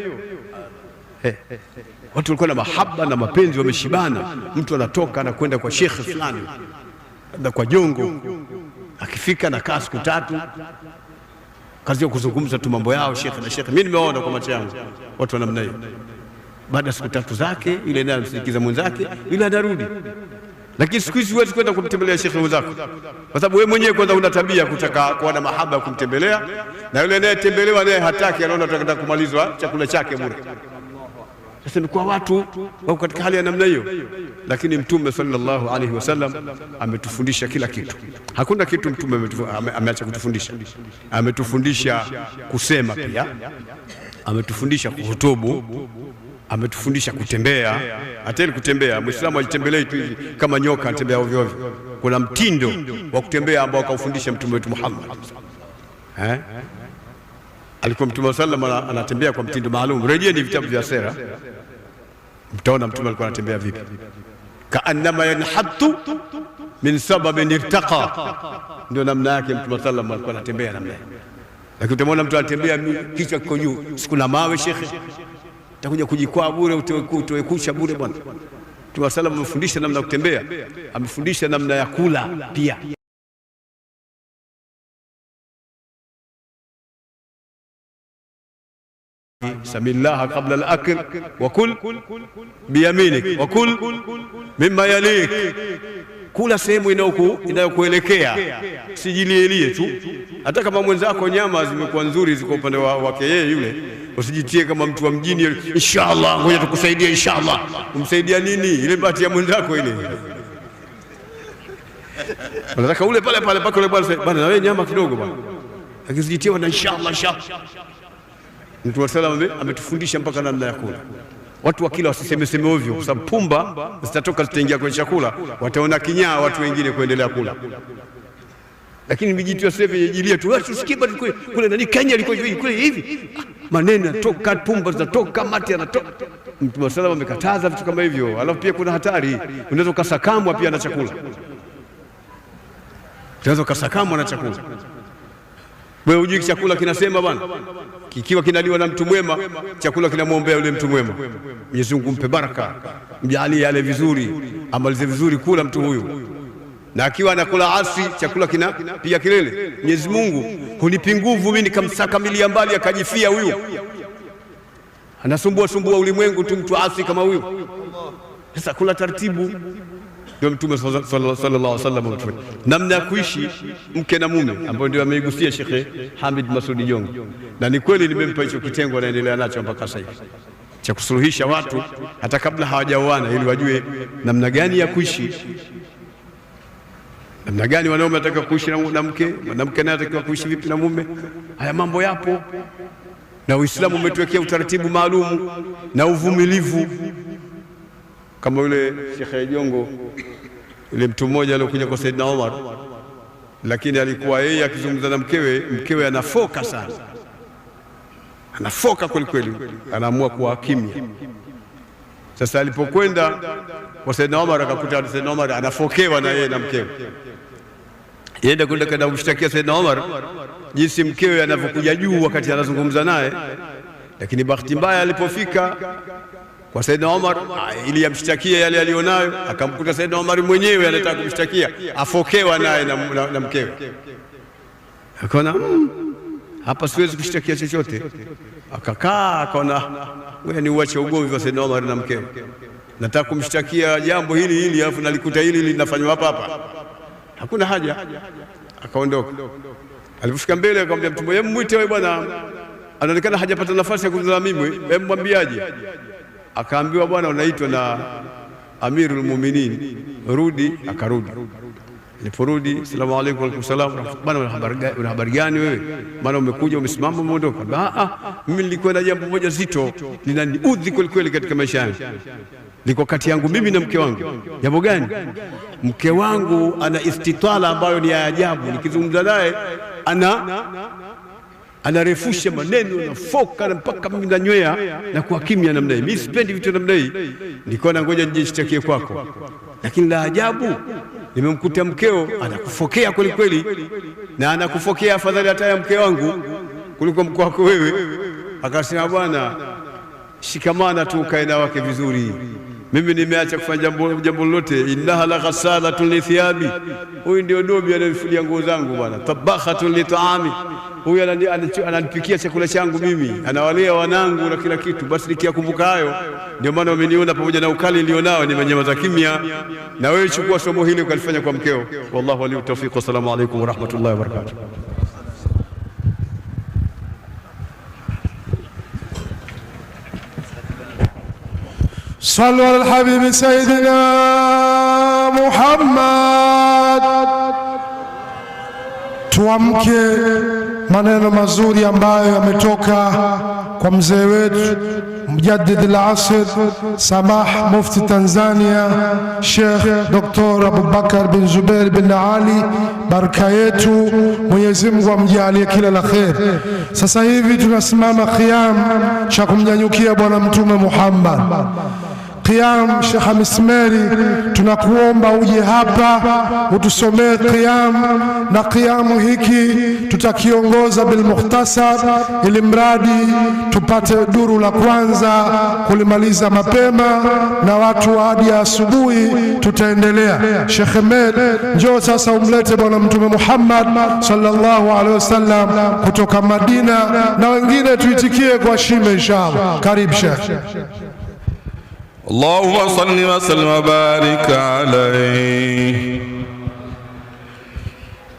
Watu walikuwa na mahaba na mapenzi, wameshibana. Mtu anatoka anakwenda kwa shekhe fulani, labda kwa Jongo, akifika na kaa siku 3, kazi ya kuzungumza tu mambo yao shekhe na shekhe. Mimi nimeona kwa macho yangu watu wa namna hiyo. Baada ya siku 3 zake, yule naye anamsindikiza mwenzake, yule anarudi. Lakini siku hizi huwezi kwenda kumtembelea shekhe mwenzako, kwa sababu wewe mwenyewe kwanza una tabia kutaka kuwa na mahaba kumtembelea, na yule anayetembelewa naye hataki, anaona tunataka kumalizwa chakula chake bure. Sasa ni kwa watu wako katika hali ya namna hiyo. Lakini Mtume sallallahu alaihi wasallam ametufundisha kila kitu. Hakuna kitu Mtume ameacha kutufundisha. Ametufundisha kusema pia, ametufundisha kuhutubu, ametufundisha kutembea. Hata kutembea, Muislamu ajitembelei tu kama nyoka anatembea ovyo ovyo. Kuna mtindo wa kutembea ambao kaufundisha Mtume wetu Muhammad. Alikuwa Mtume sallallahu alaihi wasallam anatembea kwa mtindo maalum. Rejea ni vitabu vya sera, mtaona Mtume alikuwa anatembea vipi. kaannama yanhattu min sababin irtaqa. Ndio namna yake Mtume sallam alikuwa anatembea namna hiyo. Lakini utamwona mtu anatembea kichwa kiko juu, sikuna mawe shekhe, utakuja kujikwaa bure, utoe kucha bure bwana. Mtume sallam amefundisha namna ya kutembea, amefundisha namna ya kula pia. Samillaha qabla al-akl wa kul biyaminik wa kul mimma yalik. Kula sehemu inayokuelekea, sijilielie tu. Hata kama mwenzako nyama zimekuwa nzuri, ziko upande wake yeye yule, usijitie kama mtu wa mjini, inshallah ngoja tukusaidie inshallah. Umsaidia nini? Ile bahati ya mwenzako ile. Unataka ule pale pale pako yule bwana, na wewe nyama kidogo bwana, akizijitia na inshallah inshallah. Mtume sallallahu ametufundisha mpaka namna ya kula. Watu wakila wasiseme ovyo, kwa sababu pumba zitatoka zitaingia kwenye chakula, wataona kinyaa watu wengine kuendelea kula. Lakini mijitio sasa yejilia tu, tusikie bado kule nani Kenya liko hivi kule hivi, maneno yanatoka, pumba zinatoka, mate yanatoka. Mtume sallallahu amekataza vitu kama hivyo. Alafu pia kuna hatari, unaweza kusakamwa pia na chakula, unaweza kusakamwa na chakula. Wewe hujui chakula kinasema bwana, kikiwa kinaliwa na mtu mwema, chakula kinamwombea yule mtu mwema, Mwenyezi Mungu mpe baraka, mjalie yale vizuri, amalize vizuri kula mtu huyu. Na akiwa anakula asi, chakula pia kilele, Mwenyezi Mungu hunipi nguvu mimi nikamsaka milia mbali akajifia huyu. Anasumbua ulimwengu tu mtu asi kama huyu. Sasa kula taratibu. Ndio Mtume sallallahu alaihi wasallam namna ya kuishi mke na mume, ambayo ndio ameigusia Sheikh Hamid Masudi Jongo, na ni kweli nimempa hicho kitengo, anaendelea nacho mpaka sasa hivi, cha kusuluhisha watu hata kabla hawajaoana, ili wajue namna gani ya kuishi, namna gani wanaume wanataka kuishi na mke, mwanamke naye anataka kuishi vipi na mume. Haya mambo yapo, na Uislamu umetuwekea utaratibu maalum na uvumilivu. Kama yule Sheikh Jongo, yule mtu mmoja aliyokuja kwa Saidna Omar, lakini alikuwa yeye akizungumza na mkewe anafoka sana, anafoka kweli kweli, anaamua kuwa kimya. Sasa alipokwenda kwa Saidna Omar, akakuta Saidna Omar anafokewa na yeye na mkewe. Yeye kwenda kumshtakia Saidna Omar jinsi mkewe anavyokuja juu wakati anazungumza naye, lakini bahati mbaya alipofika kwa Saidna Omar ili amshtakie yale alionayo, akamkuta Saidna Omar mwenyewe anataka kumshtakia, afokewa naye na mkewe. Akaona hapa siwezi kushtakia chochote, akakaa akaona wewe ni uache ugomvi wa Saidna Omar na mkewe, nataka kumshtakia jambo hili alafu nalikuta hili linafanywa hapa, hakuna haja. Akaondoka. Alipofika mbele akamwambia mtu mmoja, mwite wewe bwana, anaonekana hajapata nafasi ya kuzungumza mimi, hebu mwambiaje? Akaambiwa bwana, unaitwa na Amirul Mu'minin, rudi. Akarudi. Aliporudi, asalamu alaykum. Wa alaykum salaam. Bwana, una habari gani wewe? Maana umekuja umesimama umeondoka. Mimi nilikuwa na jambo moja zito linaniudhi kweli kweli katika maisha yangu, liko kati yangu mimi na mke wangu. Jambo gani? Mke wangu ana istitala ambayo ni ya ajabu, nikizungumza naye anarefusha maneno na foka mpaka mimi nanywea na kuwa kimya namna hii. Mimi sipendi vitu namna hii, nilikuwa na ngoja nijishtakie kwako. Lakini la ajabu, nimemkuta mkeo anakufokea kweli kweli, na anakufokea afadhali hata ya mke wangu kuliko mke wako wewe. Akasema bwana, shikamana tu ukae na wake vizuri, mimi nimeacha kufanya jambo lolote. Innaha la ghasalatun li thiyabi, huyu ndio dobi ananifulia nguo zangu bwana. Tabakhatun li taami, huyu ananipikia chakula changu mimi, anawalea wanangu na kila kitu. Basi nikiyakumbuka hayo, ndio maana umeniona pamoja na ukali nilionao nimenyamaza kimya. Na wewe chukua somo hili ukalifanya kwa mkeo. Wallahu waliyu tawfiq. Wassalamu alaykum wa rahmatullahi wa barakatuh. صلوا على الحبيب سيدنا محمد. Tuamke maneno mazuri ambayo yametoka kwa mzee wetu Mujaddid al-Asr Samah Mufti Tanzania Sheikh Dr. Abubakar bin Zubair bin Ali, baraka yetu, Mwenyezi Mungu amjalie kila la khair. Sasa hivi tunasimama qiyam cha kumnyanyukia Bwana Mtume Muhammad. qiyam. Sheikh Hamis Meri, tunakuomba uje hapa utusomee qiyam, na qiyamu hiki tutakiongoza bil mukhtasar, ili mradi tupate duru la kwanza kulimaliza mapema, na watu hadi asubuhi tutaendelea. Sheikh Ahmed, njoo sasa umlete bwana Mtume Muhammad sallallahu alaihi wasallam kutoka Madina, na wengine tuitikie kwa shime inshallah. Karibu Sheikh. Allahumma salli wa sallim wa barik alayhi.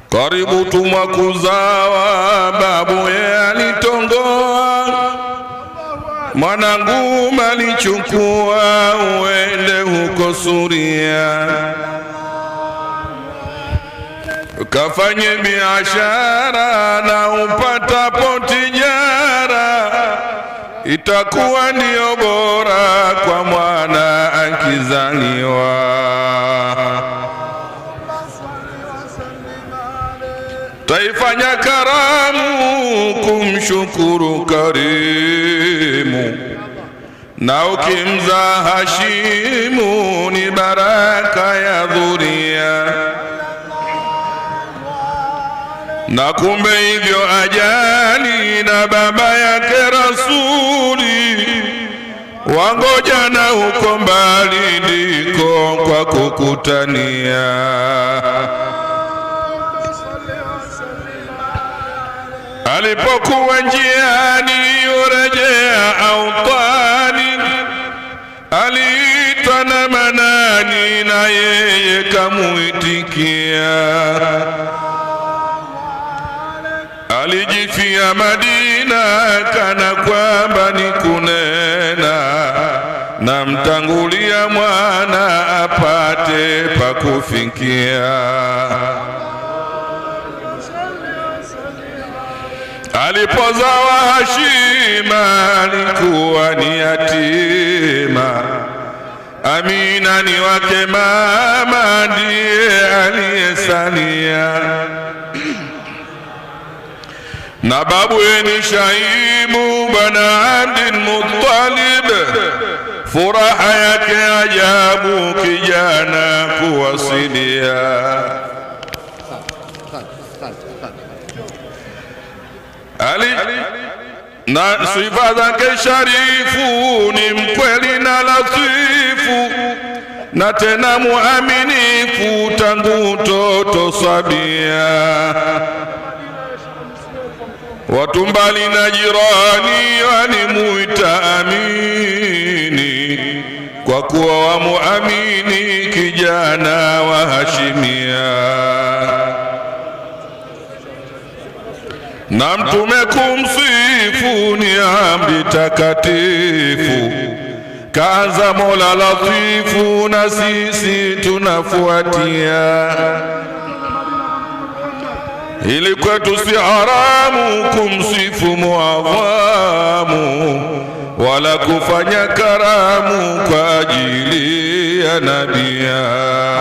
Karibu tumwa kuzawa, babu ye alitongoa, mwanangu malichukua, uende huko Suria, ukafanye biashara na upatapo tijara, itakuwa ndio bora kwa mwana akizaliwa. Taifanya karamu kumshukuru karimu, na ukimza Hashimu ni baraka ya dhuria, na kumbe hivyo ajali na baba yake Rasuli, wangoja na huko mbali ndiko kwa kukutania. Alipokuwa njiani yurejea autani, aliitwa na Manani na yeye kamuitikia. Alijifia Madina kana kwamba ni kunena, na mtangulia mwana apate pa kufikia. Alipozawa Hashima alikuwa ni yatima, Amina ni wake mama ndiye aliyesalia, na babu ni Shaibu bwana Abdul Muttalib, furaha yake ajabu kijana kuwasilia. Na sifa zake sharifu ni mkweli na latifu, na tena muaminifu tangu utoto sabia. Watu mbali na jirani walimuita Amini, kwa kuwa wamuamini kijana wa Hashimia. Na Mtume kumsifu ni amri takatifu, kaanza Mola Latifu na sisi tunafuatia. Ili kwetu si haramu kumsifu muadhamu, wala kufanya karamu kwa ajili ya nabia.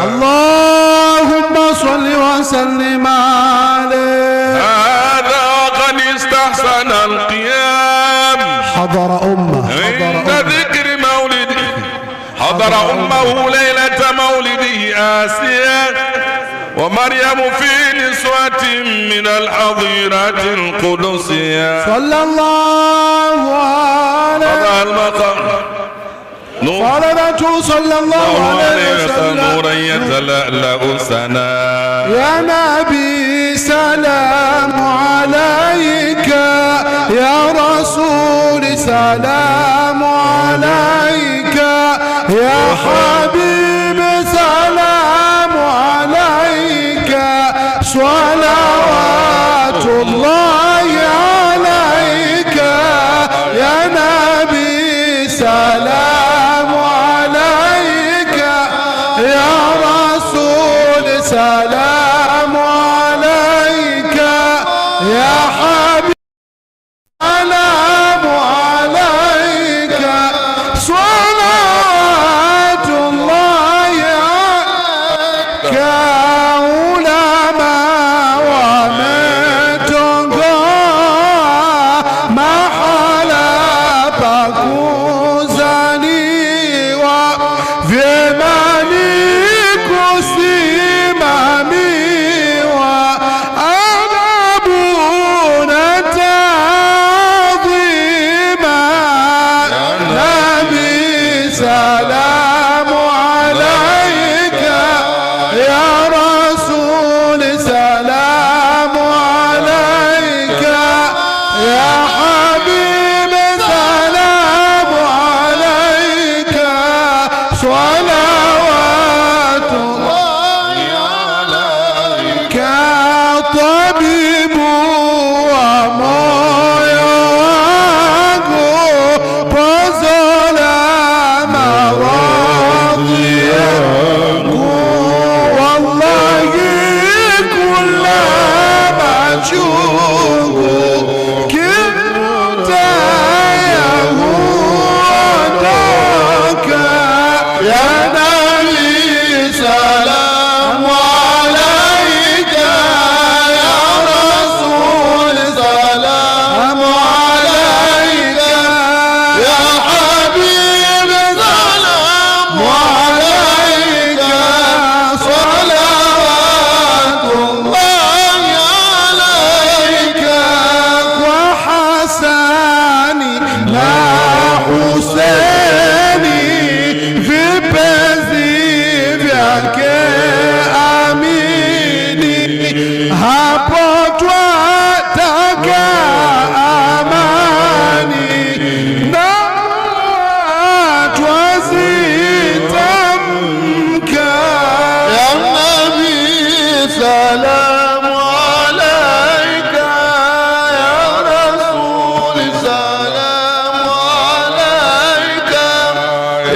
Allahumma salli wa sallim alayhi. Hadha wa qad istahsana alqiyam, hadara umma inda dhikri maulidi, hadara ummahu laylata maulidihi Asiya wa Maryam fi niswatin min al-hadirat al-qudusiyya. Sallallahu alayhi al-maqam صلوات صلى الله عليه وسلم نورا يتلألأ سنا. يا نبي سلام عليك، يا رسول سلام عليك، يا حبيب سلام عليك، صلوات الله عليك يا نبي سلام عليك، يا رسول سلام عليك، يا حبيب سلام عليك، صلوات الله يا حبيبي سلام عليك صلوات الله عليك طبيب وموyo wangu pozola maradhi yangu wallahi kula machungu kimta yahuondoka ya Nabi salamu alaika ya Rasul salamu alaika ya Habib salamu alaika salawatullahi alaika wa Hasani na Huseni vipenzi vyake amini hapo twataka amani na twazitamka ya Nabi salamu alaika ya Rasul salamu alaika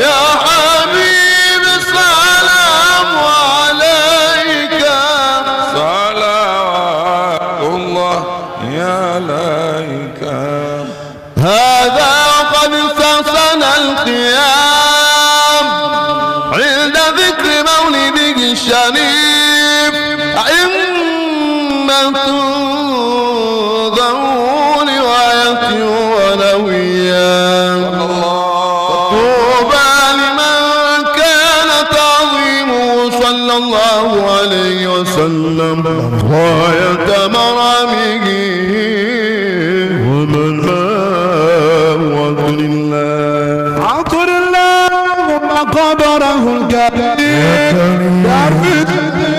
ya Habib salamu alaika salawatullah alaika. هذا قد استحسن القيام عند ذكر مولده الشريف أئمة ذو رواية ولوية طوبى لمن كان تعظيمه صلى الله عليه وسلم غاية مرامه ومن عطر اللهم قبره الكريم يرفد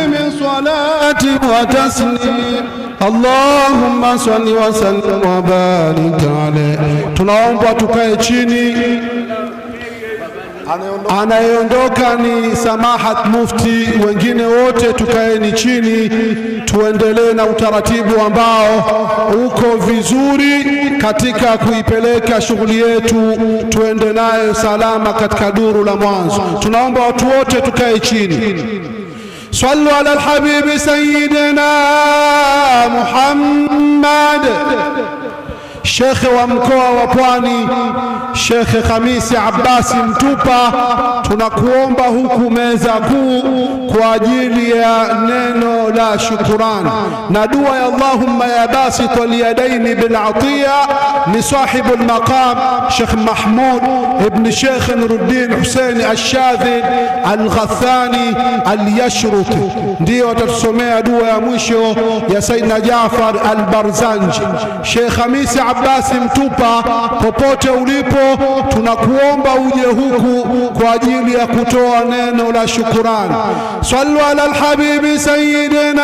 من صلاة وتسليم اللهم صل وسلم وبارك عليه. Tunaomba tukae chini. Anayeondoka ni Samahat Mufti, wengine wote tukaeni chini, tuendelee na utaratibu ambao uko vizuri katika kuipeleka shughuli yetu, tuende nayo salama katika duru la mwanzo. Tunaomba watu wote tukae chini. Sallu ala alhabibi sayyidina Muhammad. Shekhe wa mkoa wa Pwani, Shekhe Khamisi Abbasi Mtupa, tunakuomba huku meza kuu kwa ajili ya neno la shukurani na dua ya Allahumma ya basit al-yadaini bil atiya ni sahibu al-maqam Sheikh Mahmud ibn Sheikh Nuruddin Hussein al-Shadhili al-Ghathani al-Yashruti, ndio atatusomea dua ya mwisho ya Sayyidina Jaafar al-Barzanji. Sheikh Khamisi Abbasi Mtupa, popote ulipo, tunakuomba uje huku kwa ajili ya kutoa neno la shukurani. Sallu ala alhabibi sayyidina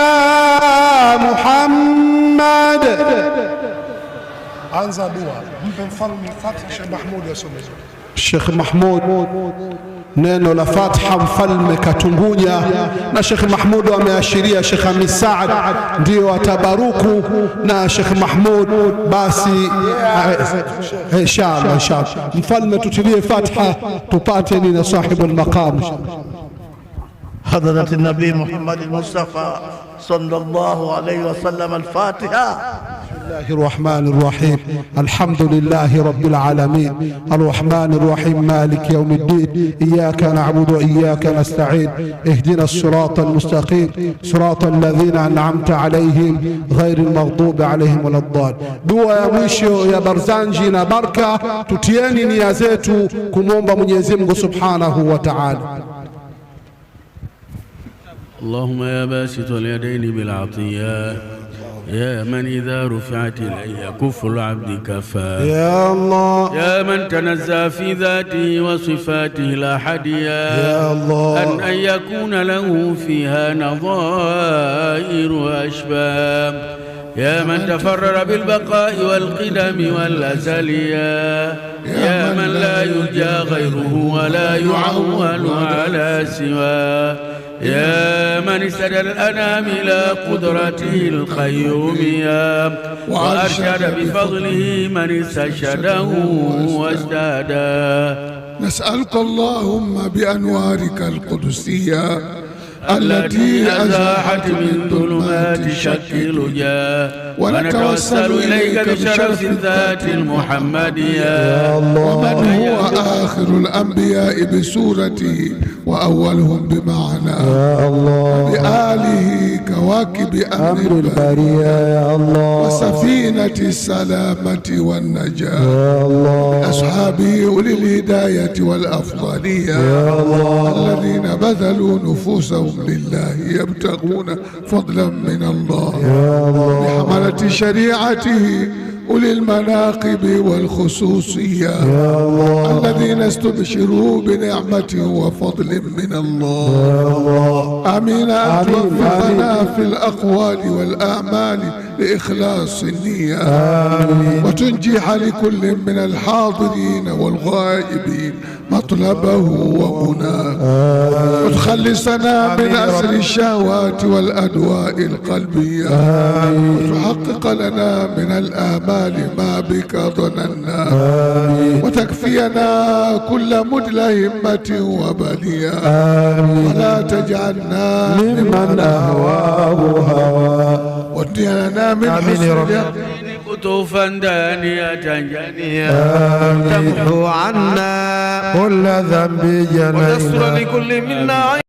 Muhammad. Anza dua, mpe mfalme Fatiha. Sheikh Mahmud asome. Sheikh Mahmud, neno la Fatiha mfalme Katungunya, na Sheikh Mahmud ameashiria Sheikh Hamis Saad ndio atabaruku na Sheikh Mahmud. Basi inshallah mfalme tutilie Fatiha tupate ni na sahibul maqam. حضرة النبي محمد المصطفى صلى الله عليه وسلم. الفاتحة. بسم الله الرحمن الرحيم. الحمد لله رب العالمين الرحمن الرحيم مالك يوم الدين إياك نعبد وإياك نستعين اهدنا الصراط المستقيم صراط الذين أنعمت عليهم غير المغضوب عليهم ولا الضالين. Dua ya mwisho ya Barzanji na baraka, tutieni nia zetu kumwomba Mwenyezi Mungu Subhanahu wa Ta'ala. اللهم يا باسط اليدين بالعطيات يا من إذا رفعت إليه كف العبد كفى يا الله يا من تنزه في ذاته وصفاته لا حديا يا الله أن يكون له فيها نظائر وأشباب يا من تفرد بالبقاء والقدم والأزلية يا من لا يرجى غيره ولا يعول على سواه يا من استدل الأنام إلى قدرته القيومية وأرشد بفضله من استشهده واستهداه. نسألك اللهم بأنوارك القدسية التي أزاحت من ظلمات شك الوجاه ونتوسل إليك بشرف الذات المحمدية ومن هو آخر الأنبياء بسورته وأولهم بمعنى بآله كواكب أمر البرية يا الله وسفينة السلامة والنجاة بأصحابه أولي الهداية والأفضلية يا الله الذين بذلوا نفوسهم لله يبتغون فضلا من الله يا الله بحملة شريعته أولي المناقب والخصوصية يا الله الذين استبشروا بنعمة وفضل من الله يا الله آمين أن توفقنا في الأقوال والأعمال لإخلاص النية آمين وتنجح لكل من الحاضرين والغائبين مطلبه ومناه وتخلصنا من أسر الشهوات والأدواء القلبية وتحقق لنا من الآمال ما بك ظننا وتكفينا كل مدلهمة وبلية ولا تجعلنا ممن أهواه هوى ودينا من حسن كتوفا دانية جنية تمحو عنا كل ذنب جنينا ونصر لكل منا